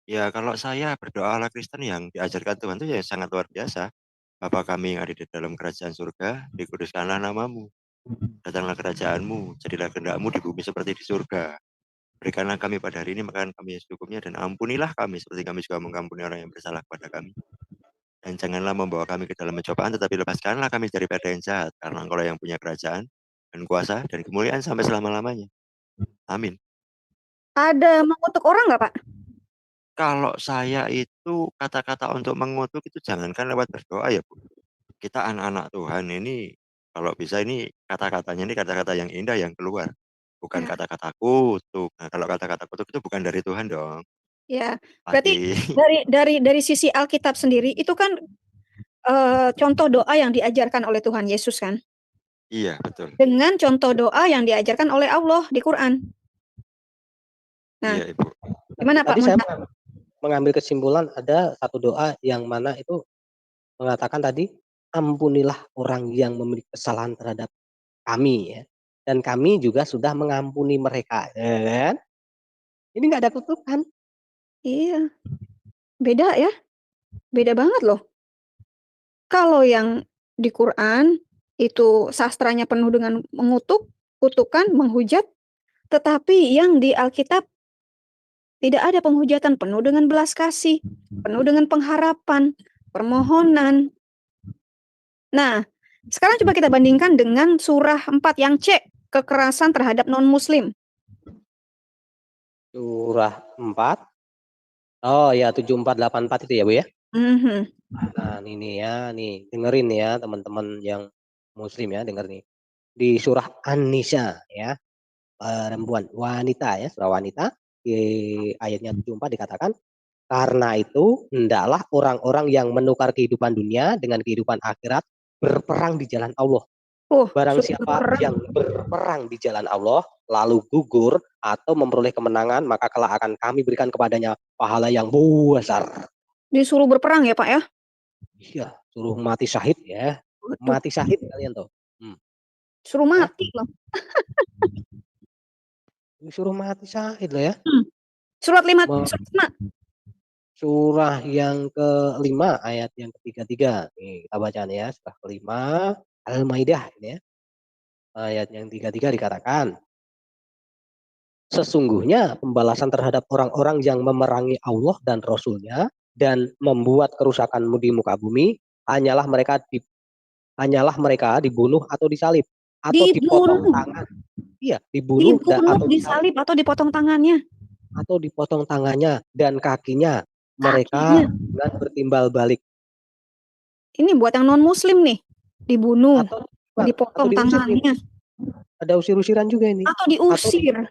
Ya, kalau saya berdoa ala Kristen yang diajarkan Tuhan itu ya sangat luar biasa. Bapa kami yang ada di dalam kerajaan surga, dikuduskanlah namamu. Datanglah kerajaanmu, jadilah kehendakmu di bumi seperti di surga. Berikanlah kami pada hari ini makan kami yang secukupnya, dan ampunilah kami seperti kami juga mengampuni orang yang bersalah kepada kami. Dan janganlah membawa kami ke dalam pencobaan, tetapi lepaskanlah kami daripada yang jahat, karena Engkau yang punya kerajaan dan kuasa dan kemuliaan sampai selama-lamanya. Amin. Ada mengutuk orang nggak, Pak? Kalau saya itu kata-kata untuk mengutuk itu jangankan lewat berdoa ya Bu. Kita anak-anak Tuhan ini kalau bisa ini kata-katanya ini kata-kata yang indah yang keluar. Bukan Ya. kata-kata kutuk. Nah, kalau kata-kata kutuk itu bukan dari Tuhan dong. Ya, berarti Pasti. dari sisi Alkitab sendiri itu kan contoh doa yang diajarkan oleh Tuhan Yesus kan, Iya, betul. dengan contoh doa yang diajarkan oleh Allah di Quran. Nah, Iya, Ibu. gimana Pak? Tadi saya mengambil kesimpulan ada satu doa yang mana itu mengatakan tadi, ampunilah orang yang memiliki kesalahan terhadap kami ya. Dan kami juga sudah mengampuni mereka, ya kan? Ini nggak ada kutukan. Iya, beda ya, beda banget loh. Kalau yang di Quran itu sastranya penuh dengan mengutuk, kutukan, menghujat, tetapi yang di Alkitab tidak ada penghujatan, penuh dengan belas kasih, penuh dengan pengharapan, permohonan. Nah, sekarang coba kita bandingkan dengan surah 4 yang C, kekerasan terhadap non-muslim. Surah 4. Oh ya, 7484 itu ya Bu ya. Nah ini ya, nih dengerin ya teman-teman yang muslim ya, denger nih. Di surah An-Nisa ya, perempuan wanita ya, surah wanita di ayatnya 74 dikatakan, karena itu hendaklah orang-orang yang menukar kehidupan dunia dengan kehidupan akhirat berperang di jalan Allah. Barang siapa yang berperang di jalan Allah lalu gugur atau memperoleh kemenangan, maka kelak akan kami berikan kepadanya pahala yang besar. Disuruh berperang ya Pak ya? Iya, suruh mati syahid ya. Mati syahid kalian tuh. Suruh mati loh. Disuruh mati syahid loh ya. Surat 5. Surah yang kelima ayat yang ketiga. Nih kita baca nih ya, surah kelima Al-Maidah ini ya. Ayat yang 33 dikatakan, sesungguhnya pembalasan terhadap orang-orang yang memerangi Allah dan Rasul-Nya dan membuat kerusakan di muka bumi hanyalah mereka dibunuh atau disalib atau dipotong tangan. Iya, dibunuh atau disalib atau dipotong tangannya. Atau dipotong tangannya dan kakinya mereka dengan bertimbal balik. Ini buat yang non-muslim nih, dibunuh, dipotong tangannya. Ada usir-usiran juga ini. Atau diusir.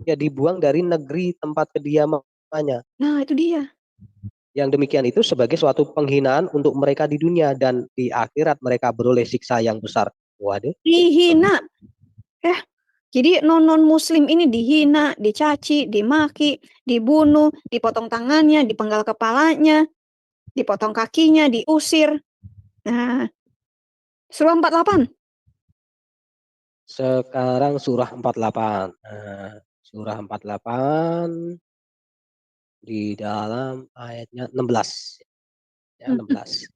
Ya dibuang dari negeri tempat kediamannya. Nah itu dia. Yang demikian itu sebagai suatu penghinaan untuk mereka di dunia dan di akhirat mereka beroleh siksa yang besar. Waduh. Dihina. Jadi non-muslim ini dihina, dicaci, dimaki, dibunuh, dipotong tangannya, dipenggal kepalanya, dipotong kakinya, diusir. Nah, surah 48. Sekarang surah 48. Nah, surah 48 di dalam ayatnya 16. Ya, 16.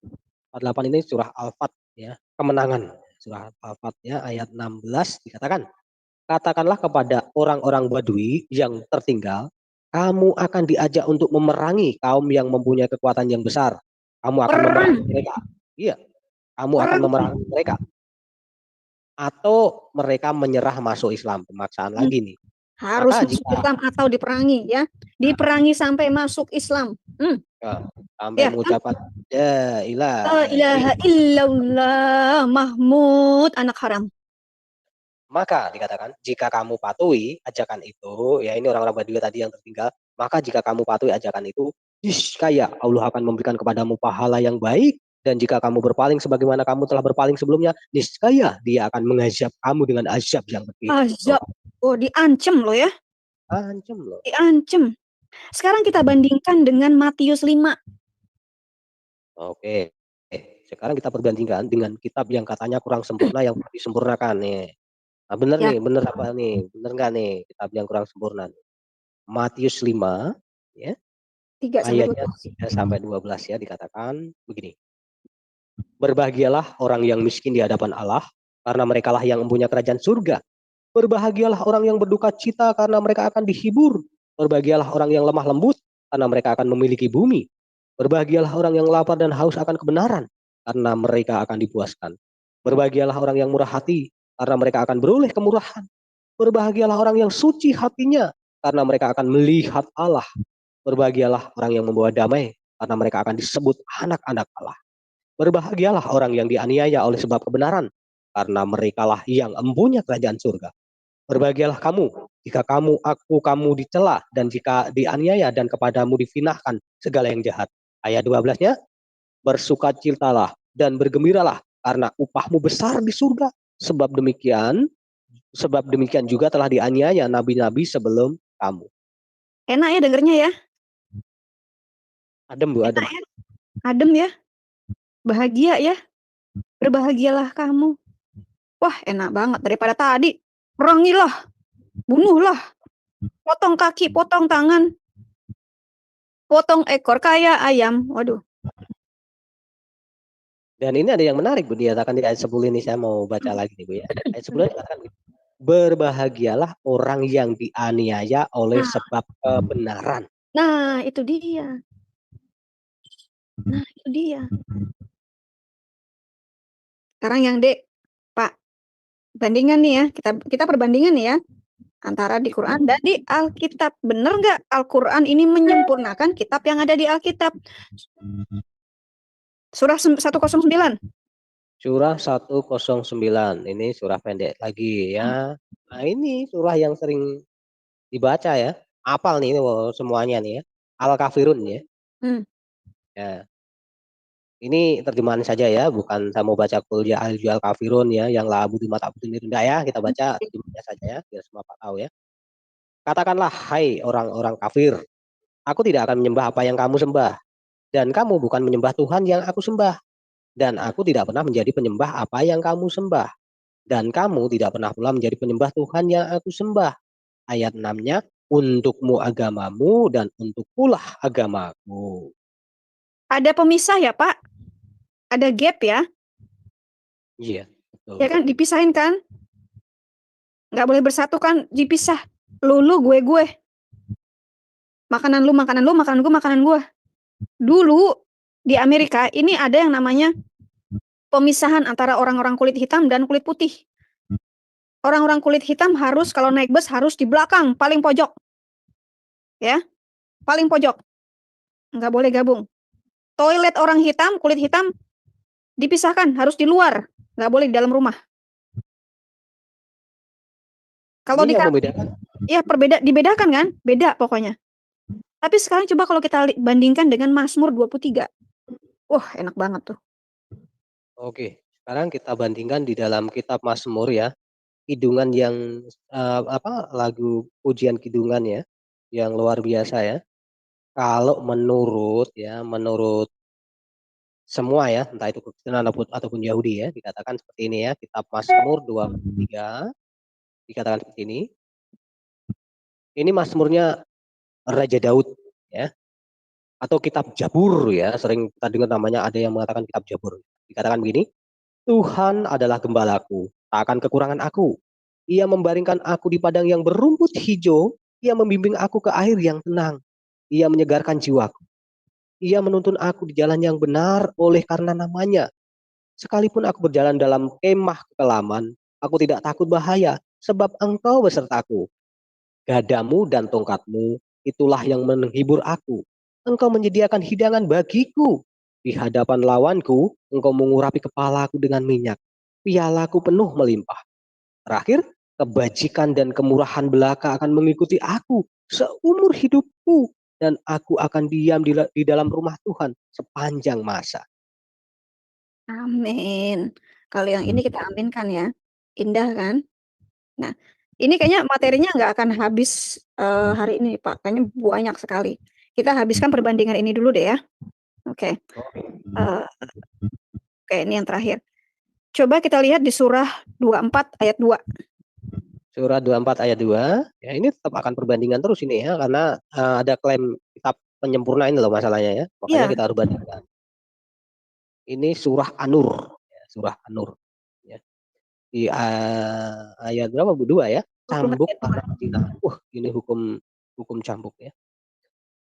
48 ini surah Al-Fat ya, kemenangan. Surah Al-Fat ya, ayat 16 dikatakan, katakanlah kepada orang-orang Badui yang tertinggal, kamu akan diajak untuk memerangi kaum yang mempunyai kekuatan yang besar. Kamu akan memerangi mereka. Iya, kamu akan memerangi mereka. Atau mereka menyerah masuk Islam, pemaksaan lagi nih. Harus Maka masuk jika Islam atau diperangi ya. Diperangi sampai masuk Islam. sampai Ya, mengucapkan la La ilaha ilaha illallah Mahmud anak haram. maka dikatakan jika kamu patuhi ajakan itu, ya ini orang-orang Badui tadi yang tertinggal, maka jika kamu patuhi ajakan itu, niscaya Allah akan memberikan kepadamu pahala yang baik, dan jika kamu berpaling sebagaimana kamu telah berpaling sebelumnya, niscaya Dia akan mengazab kamu dengan azab yang pedih. Azab. Oh, diancam loh ya. Ancam loh. Diancam. Sekarang kita bandingkan dengan Matius 5. Oke. Sekarang kita perbandingkan dengan kitab yang katanya kurang sempurna yang perlu disempurnakan nih. Nah, bener Ya. nih, bener apa nih? Bener nggak nih kitab yang kurang sempurna nih? Matius 5 ya, 3 sampai ayatnya 12. 3 sampai 12 ya, dikatakan begini. Berbahagialah orang yang miskin di hadapan Allah, karena merekalah yang mempunyai kerajaan surga. Berbahagialah orang yang berduka cita, karena mereka akan dihibur. Berbahagialah orang yang lemah lembut, karena mereka akan memiliki bumi. Berbahagialah orang yang lapar dan haus akan kebenaran, karena mereka akan dipuaskan. Berbahagialah orang yang murah hati, karena mereka akan beroleh kemurahan. Berbahagialah orang yang suci hatinya, karena mereka akan melihat Allah. Berbahagialah orang yang membawa damai, karena mereka akan disebut anak-anak Allah. Berbahagialah orang yang dianiaya oleh sebab kebenaran, karena merekalah yang mempunyai kerajaan surga. Berbahagialah kamu, jika kamu dicela, dan jika dianiaya dan kepadamu difinahkan segala yang jahat. Ayat 12-nya, bersukacitalah dan bergembiralah, karena upahmu besar di surga. Sebab demikian juga telah dianiaya nabi-nabi sebelum kamu. Enak ya dengernya ya. Adem Bu, adem. Enak ya. Adem ya. Bahagia ya. Berbahagialah kamu. Wah, enak banget daripada tadi. Perangilah, bunuhlah, potong kaki, potong tangan, potong ekor kayak ayam. Waduh. Dan ini ada yang menarik Bu, dikatakan di ayat 10 ini, saya mau baca lagi nih Bu ya. Ayat 10 dikatakan, berbahagialah orang yang dianiaya oleh sebab kebenaran. Nah, itu dia. Sekarang yang D, Pak, bandingan nih ya. Kita perbandingan nih ya antara di Quran dan di Alkitab. Bener nggak Al-Quran ini menyempurnakan kitab yang ada di Alkitab? Surah 109. Surah 109. Ini surah pendek lagi ya. Nah, ini surah yang sering dibaca ya. Apal nih ini semuanya nih ya. Al-Kafirun ya. Ya. Ini terjemahan saja ya, bukan saya mau baca Qul ya ayyuhal kafirun ya, yang la abudu ma ta'budun itu enggak ya, kita baca terjemahannya saja ya, biar semua Pak tahu ya. Katakanlah, hai orang-orang kafir, aku tidak akan menyembah apa yang kamu sembah, dan kamu bukan menyembah Tuhan yang aku sembah, dan aku tidak pernah menjadi penyembah apa yang kamu sembah, dan kamu tidak pernah pula menjadi penyembah Tuhan yang aku sembah. Ayat 6-nya, untukmu agamamu dan untukkulah agamaku. Ada pemisah ya, Pak? Ada gap ya? Iya, betul. Ya kan, dipisahin kan? Nggak boleh bersatu kan, dipisah. Lu, gue. Makanan lu, makanan lu, makanan gue, makanan gue. Dulu di Amerika ini ada yang namanya pemisahan antara orang-orang kulit hitam dan kulit putih. Orang-orang kulit hitam harus kalau naik bus harus di belakang, paling pojok. Ya, paling pojok. Nggak boleh gabung. Toilet orang hitam, kulit hitam dipisahkan, harus di luar. Nggak boleh di dalam rumah. Kalau Ini yang membedakan. Ya, dibedakan kan? Beda pokoknya. Tapi sekarang coba kalau kita bandingkan dengan Mazmur 23. Wah, enak banget tuh. Oke, sekarang kita bandingkan di dalam kitab Mazmur ya, kidungan yang lagu pujian kidungan ya, yang luar biasa ya. Kalau menurut semua ya, entah itu Kristen ataupun Yahudi ya, dikatakan seperti ini ya, kitab Mazmur 23 dikatakan seperti ini. Ini Mazmurnya Raja Daud ya, atau kitab Jabur ya, sering kita dengar namanya, ada yang mengatakan kitab Jabur. Dikatakan begini, Tuhan adalah gembalaku, tak akan kekurangan aku. Ia membaringkan aku di padang yang berumput hijau, ia membimbing aku ke air yang tenang. Ia menyegarkan jiwaku. Ia menuntun aku di jalan yang benar oleh karena namanya. Sekalipun aku berjalan dalam kemah kekelaman, aku tidak takut bahaya, sebab engkau besertaku. Gadamu dan tongkatmu, itulah yang menghibur aku. Engkau menyediakan hidangan bagiku. Di hadapan lawanku, engkau mengurapi kepalaku dengan minyak. Pialaku penuh melimpah. Terakhir, kebajikan dan kemurahan belaka akan mengikuti aku seumur hidupku. Dan aku akan diam di dalam rumah Tuhan sepanjang masa. Amin. Kalau yang ini kita aminkan ya. Indah kan? Nah, ini kayaknya materinya nggak akan habis hari ini, Pak. Kayaknya banyak sekali. Kita habiskan perbandingan ini dulu deh ya. Oke. Eh, Oke, ini yang terakhir. Coba kita lihat di surah 24 ayat 2. Surah 24 ayat 2, ya ini tetap akan perbandingan terus ini ya, karena ada klaim kitab penyempurna ini loh masalahnya ya. Makanya Iya. kita harus bandingkan. Ini surah An-Nur, ya, surah An-Nur. Ya. Di ayat berapa Bu? 2 ya. Cambuk para pezina. Ini hukum cambuk ya.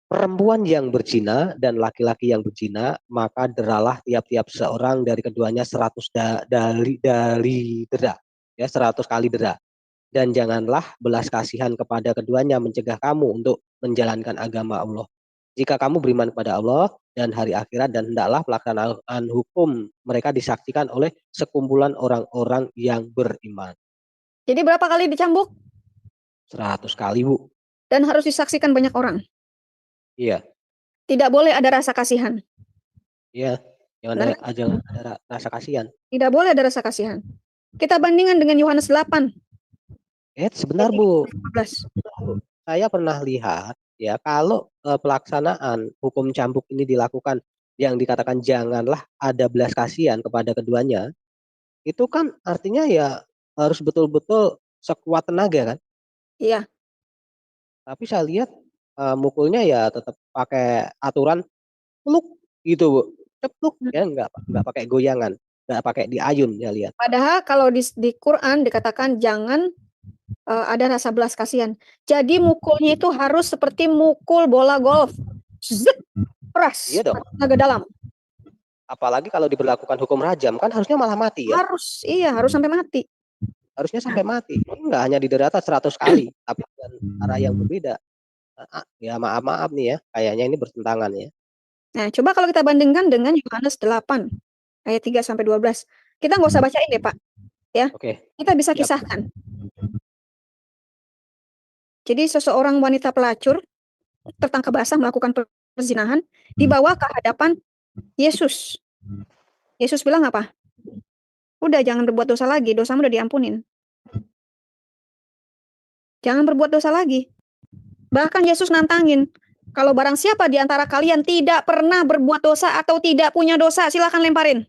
Perempuan yang berzina dan laki-laki yang berzina, maka deralah tiap-tiap seorang dari keduanya 100 dari dera, ya 100 kali dera. Dan janganlah belas kasihan kepada keduanya mencegah kamu untuk menjalankan agama Allah. Jika kamu beriman kepada Allah dan hari akhirat, dan hendaklah pelaksanaan hukum mereka disaksikan oleh sekumpulan orang-orang yang beriman. Jadi berapa kali dicambuk? 100 kali Bu. Dan harus disaksikan banyak orang. Iya. Tidak boleh ada rasa kasihan. Iya. Jangan ada rasa kasihan. Tidak boleh ada rasa kasihan. Kita bandingkan dengan Yohanes 8. Sebentar Bu. 15. Saya pernah lihat ya, kalau pelaksanaan hukum cambuk ini dilakukan yang dikatakan janganlah ada belas kasihan kepada keduanya, itu kan artinya ya harus betul-betul sekuat tenaga kan. Iya. Tapi saya lihat mukulnya ya tetap pakai aturan peluk gitu Bu, cepluk ya, nggak pakai goyangan, nggak pakai diayun ya lihat. Padahal kalau di Quran dikatakan jangan ada rasa belas kasihan. Jadi mukulnya itu harus seperti mukul bola golf. Zet, keras. Iya dong. Tenaga dalam. Apalagi kalau diberlakukan hukum rajam kan harusnya malah mati ya. Harus sampai mati. Harusnya sampai mati. Enggak hanya diderata 100 kali, tapi dengan cara yang berbeda. Ya maaf nih ya, kayaknya ini bertentangan ya. Nah, coba kalau kita bandingkan dengan Yohanes 8 ayat 3 sampai 12. Kita nggak usah bacain deh, Pak. Ya. Oke. Kita bisa kisahkan. Jadi seseorang wanita pelacur tertangkap basah melakukan perzinahan dibawa ke hadapan Yesus. Yesus bilang apa? Udah, jangan berbuat dosa lagi, dosamu udah diampunin. Jangan berbuat dosa lagi. Bahkan Yesus nantangin, kalau barang siapa di antara kalian tidak pernah berbuat dosa atau tidak punya dosa, silakan lemparin.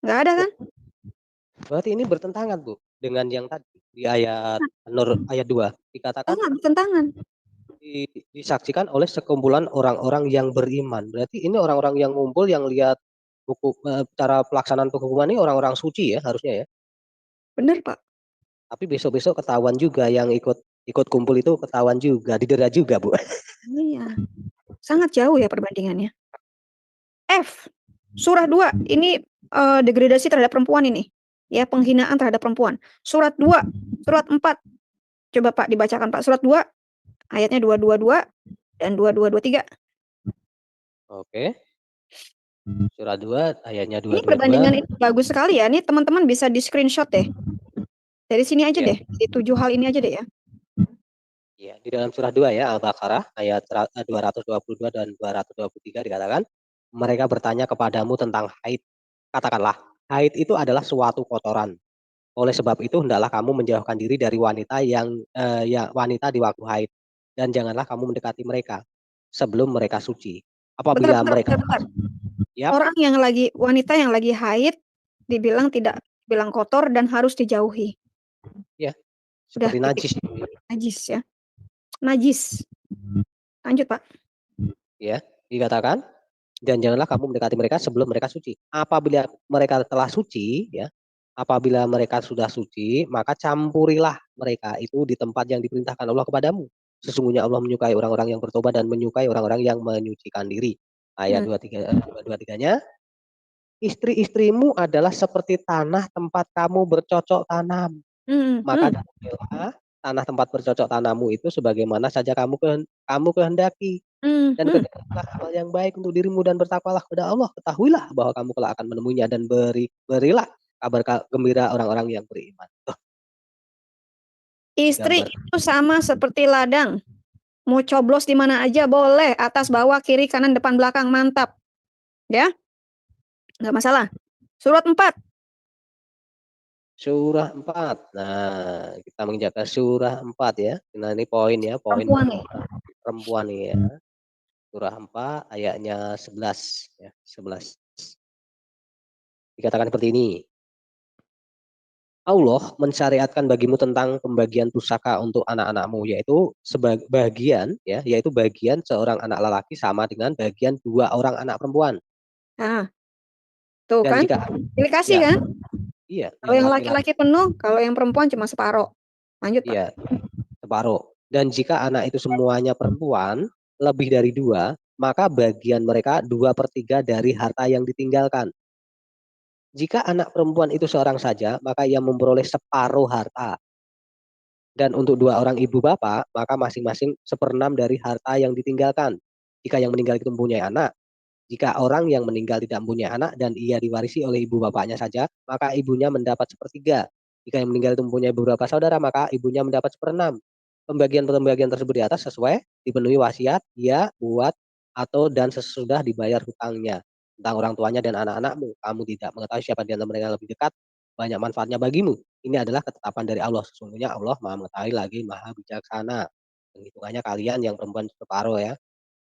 Nggak ada kan? Berarti ini bertentangan Bu dengan yang tadi di ayat Nur ayat 2 dikatakan bertentangan. Disaksikan oleh sekumpulan orang-orang yang beriman. Berarti ini orang-orang yang ngumpul yang lihat cara pelaksanaan penghukuman ini orang-orang suci ya harusnya ya. Benar Pak. Tapi besok-besok ketahuan juga yang ikut kumpul itu, ketahuan juga, didera juga Bu. Iya. Sangat jauh ya perbandingannya. F. Surah 2 ini degradasi terhadap perempuan ini. Ya, penghinaan terhadap perempuan. Surat 2, surat 4. Coba Pak dibacakan Pak. Surat 2 ayatnya 222 dan 2223. Oke. Surat 2 ayatnya 222. Ini perbandingan itu bagus sekali ya. Ini teman-teman bisa di screenshot deh. Dari sini aja deh. Di 7 hal ini aja deh ya. Ya, di dalam surah 2 ya, Al-Baqarah ayat 222 dan 223 dikatakan, mereka bertanya kepadamu tentang haid. Katakanlah, haid itu adalah suatu kotoran. Oleh sebab itu hendaklah kamu menjauhkan diri dari wanita wanita di waktu haid, dan janganlah kamu mendekati mereka sebelum mereka suci. Apabila mereka Yap. Orang yang wanita yang lagi haid dibilang tidak bilang kotor dan harus dijauhi. Ya. Seperti najis. Najis ya. Najis. Lanjut Pak. Ya, dikatakan, dan janganlah kamu mendekati mereka sebelum mereka suci. Apabila mereka telah suci, ya, apabila mereka sudah suci, maka campurilah mereka itu di tempat yang diperintahkan Allah kepadamu. Sesungguhnya Allah menyukai orang-orang yang bertobat dan menyukai orang-orang yang menyucikan diri. Ayat 23-nya, istri-istrimu adalah seperti tanah tempat kamu bercocok tanam. Maka tanah tempat bercocok tanammu itu sebagaimana saja kamu kehendaki. Dan Mhm. kerjakanlah hal yang baik untuk dirimu dan bertakwalah kepada Allah. Ketahuilah bahwa kamu kelak akan menemuinya dan berilah kabar gembira orang-orang yang beriman. Istri Gambar itu sama seperti ladang. Mau coblos di mana aja boleh, atas, bawah, kiri, kanan, depan, belakang, mantap. Ya, nggak masalah. Surat 4. surah 4. Nah, kita menginjak ke surah 4 ya. Nah, ini poin ya, poin Perempuan nih. perempuan nih ya. Surah 4 ayatnya 11 ya, 11. Dikatakan seperti ini. Allah mensyariatkan bagimu tentang pembagian pusaka untuk anak-anakmu, yaitu bagian ya, yaitu bagian seorang anak lelaki sama dengan bagian 2 orang anak perempuan. Nah, tuh Dan kan, jika pilih kasih ya, kan. iya, Kalau yang yang laki-laki laki-laki penuh, kalau yang perempuan cuma separuh. Lanjut, Pak. iya separuh. Dan jika anak itu semuanya perempuan, lebih dari 2, maka bagian mereka 2/3 dari harta yang ditinggalkan. Jika anak perempuan itu seorang saja, maka ia memperoleh separuh harta. Dan untuk 2 orang ibu bapak, maka masing-masing 1/6 dari harta yang ditinggalkan. Jika yang meninggal itu mempunyai anak, jika orang yang meninggal tidak mempunyai anak dan ia diwarisi oleh ibu bapaknya saja, maka ibunya mendapat 1/3. Jika yang meninggal itu mempunyai beberapa saudara, maka ibunya mendapat 1/6. Pembagian-pembagian tersebut di atas sesuai dipenuhi wasiat dia buat atau dan sesudah dibayar hutangnya tentang orang tuanya dan anak-anakmu. Kamu tidak mengetahui siapa di antara mereka yang lebih dekat, banyak manfaatnya bagimu. Ini adalah ketetapan dari Allah. Sesungguhnya Allah Maha mengetahui lagi Maha bijaksana. Hitungannya kalian yang perempuan separuh ya.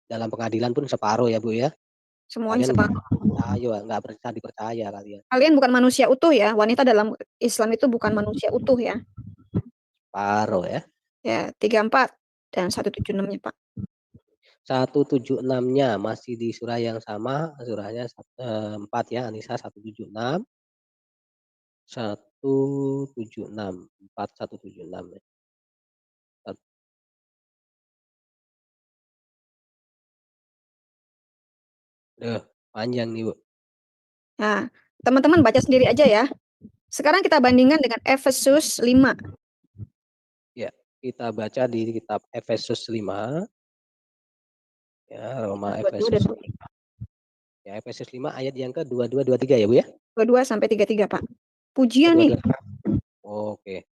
Dalam pengadilan pun separuh ya Bu ya. Semuanya Kalian separuh. nggak percaya dipercaya kalian. Kalian bukan manusia utuh ya. Wanita dalam Islam itu bukan manusia utuh ya. Separuh ya. Ya, 34 dan 176-nya, Pak. 176-nya masih di surah yang sama, surahnya 4 ya, Anisa 176. 176, 4 176 ya. Aduh, panjang nih, Bu. Nah, teman-teman baca sendiri aja ya. Sekarang kita bandingkan dengan Efesus 5. Ya, kita baca di kitab Efesus 5. Ya, Roma Efesus. Ya, Efesus 5 ayat yang ke-22 23 ya, Bu ya? 22 sampai 33, Pak. Pujian nih. 22. Oke,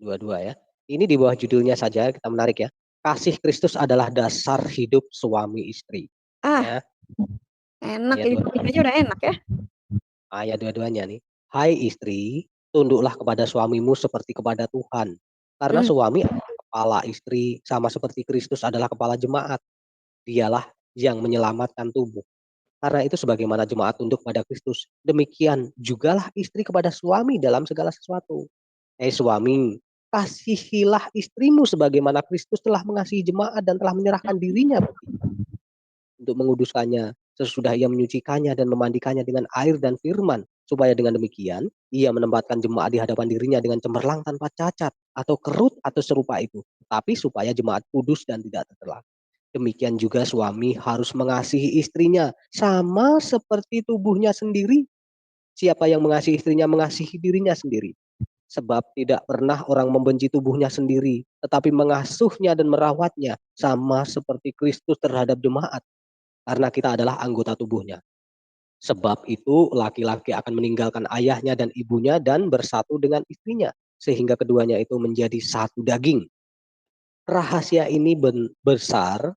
22 ya. Ini di bawah judulnya saja kita menarik ya. Kasih Kristus adalah dasar hidup suami istri. Ah, Ya, enak ayat ini 22. aja udah enak ya. Ayat dua-duanya nih. Hai istri, tunduklah kepada suamimu seperti kepada Tuhan. Karena Hmm. suami adalah kepala istri, sama seperti Kristus adalah kepala jemaat. Dialah yang menyelamatkan tubuh. Karena itu sebagaimana jemaat tunduk pada Kristus, demikian jugalah istri kepada suami dalam segala sesuatu. Suami, kasihilah istrimu sebagaimana Kristus telah mengasihi jemaat dan telah menyerahkan dirinya untuk menguduskannya sesudah ia menyucikannya dan memandikannya dengan air dan firman, supaya dengan demikian ia menempatkan jemaat di hadapan dirinya dengan cemerlang tanpa cacat atau kerut atau serupa itu, tapi supaya jemaat kudus dan tidak tercela. Demikian juga suami harus mengasihi istrinya sama seperti tubuhnya sendiri. Siapa yang mengasihi istrinya mengasihi dirinya sendiri. Sebab tidak pernah orang membenci tubuhnya sendiri, tetapi mengasuhnya dan merawatnya sama seperti Kristus terhadap jemaat. Karena kita adalah anggota tubuhnya. Sebab itu laki-laki akan meninggalkan ayahnya dan ibunya dan bersatu dengan istrinya. Sehingga keduanya itu menjadi satu daging. Rahasia ini besar,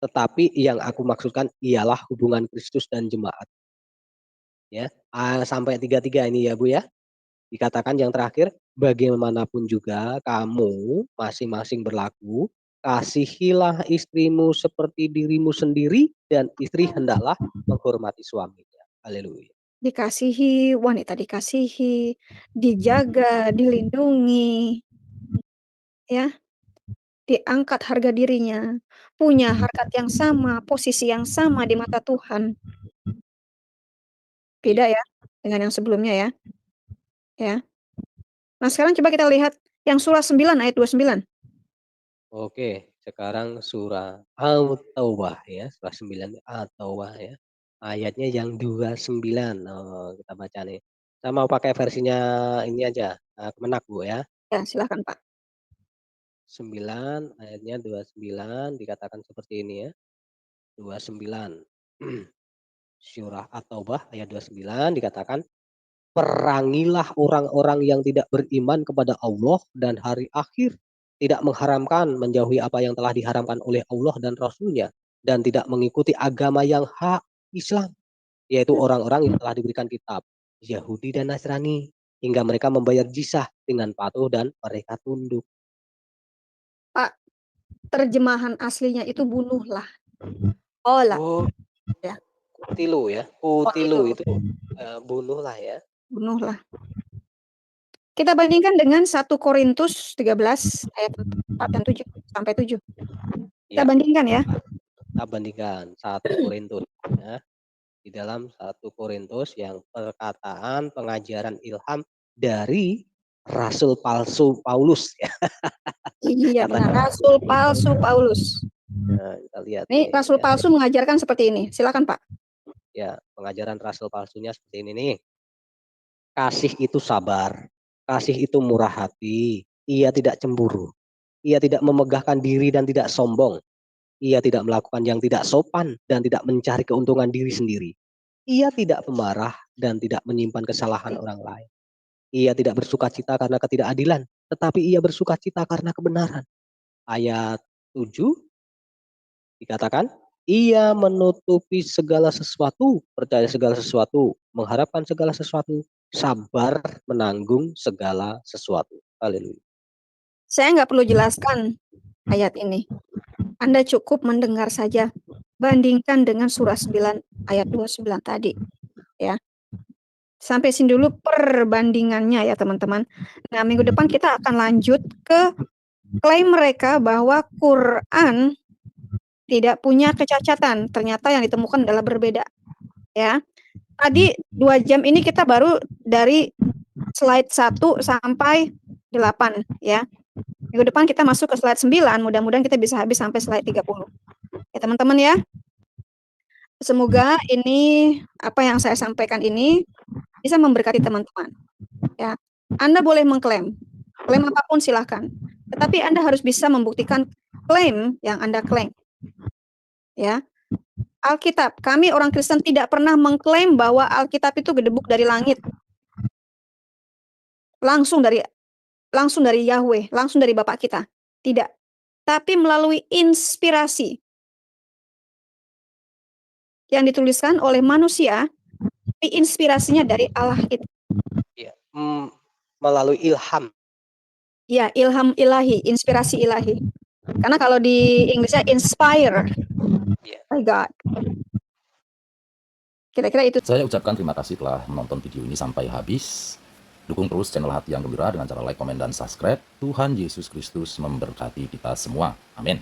tetapi yang aku maksudkan ialah hubungan Kristus dan jemaat. Ya, sampai 33 ini ya Bu ya. Dikatakan yang terakhir, bagaimanapun juga kamu masing-masing berlaku, kasihilah istrimu seperti dirimu sendiri dan istri hendaklah menghormati suaminya. Haleluya. Dikasihi, wanita dikasihi, dijaga, dilindungi, ya, diangkat harga dirinya, punya harkat yang sama, posisi yang sama di mata Tuhan. Iya. Beda ya dengan yang sebelumnya ya. Ya. Nah, sekarang coba kita lihat yang surah 9 ayat 29. Oke, sekarang surah At-Taubah ya, surah 9 At-Taubah ya. Ayatnya yang 29. Oh, kita baca nih. Saya mau pakai versinya ini aja, Kemenak Bu ya. Ya, silakan Pak. 9 ayatnya 29 dikatakan seperti ini ya. 29. Surah At-Taubah ayat 29 dikatakan, perangilah orang-orang yang tidak beriman kepada Allah dan hari akhir, tidak mengharamkan menjauhi apa yang telah diharamkan oleh Allah dan Rasul-Nya, dan tidak mengikuti agama yang hak Islam, yaitu orang-orang yang telah diberikan kitab, Yahudi dan Nasrani, hingga mereka membayar jizah dengan patuh dan mereka tunduk. Pak, terjemahan aslinya itu bunuhlah. Ola, Oh, ya. kutilu ya. Kutilu itu bunuhlah ya. Bunuhlah. Kita bandingkan dengan 1 Korintus 13 ayat 4 dan 7 sampai 7. Kita Ya. bandingkan ya. Kita bandingkan 1 Korintus ya. Di dalam 1 Korintus yang perkataan pengajaran ilham dari Rasul palsu Paulus ya. Iya benar, Rasul palsu Paulus. Nah, kita lihat Nih, Rasul ya. palsu mengajarkan seperti ini. Silakan Pak. Ya, pengajaran Rasul palsunya seperti ini nih. Kasih itu sabar, kasih itu murah hati, ia tidak cemburu, ia tidak memegahkan diri dan tidak sombong, ia tidak melakukan yang tidak sopan dan tidak mencari keuntungan diri sendiri. Ia tidak pemarah dan tidak menyimpan kesalahan orang lain. Ia tidak bersukacita karena ketidakadilan, tetapi ia bersukacita karena kebenaran. Ayat 7 dikatakan, ia menutupi segala sesuatu, percaya segala sesuatu, mengharapkan segala sesuatu, sabar menanggung segala sesuatu. Haleluya. Saya nggak perlu jelaskan ayat ini. Anda cukup mendengar saja. Bandingkan dengan surah 9 ayat 29 tadi. Ya. Sampai sini dulu perbandingannya ya teman-teman. Nah, minggu depan kita akan lanjut ke klaim mereka bahwa Quran tidak punya kecacatan. Ternyata yang ditemukan adalah berbeda. Ya. Tadi 2 jam ini kita baru dari slide 1 sampai 8 ya. Minggu depan kita masuk ke slide 9, mudah-mudahan kita bisa habis sampai slide 30. Ya teman-teman ya. Semoga ini apa yang saya sampaikan ini bisa memberkati teman-teman. Ya. Anda boleh mengklaim. Klaim apapun silahkan. Tetapi Anda harus bisa membuktikan klaim yang Anda klaim. Ya. Alkitab, kami orang Kristen tidak pernah mengklaim bahwa Alkitab itu gedebuk dari langit. Langsung dari Yahweh, langsung dari Bapak kita. Tidak. Tapi melalui inspirasi yang dituliskan oleh manusia, inspirasinya dari Allah itu. Ya, melalui ilham. Ya, ilham ilahi, inspirasi ilahi. Karena kalau di Inggrisnya inspire by God. Kira-kira itu. Saya ucapkan terima kasih telah menonton video ini sampai habis. Dukung terus channel Hati yang Gembira dengan cara like, komen, dan subscribe. Tuhan Yesus Kristus memberkati kita semua. Amin.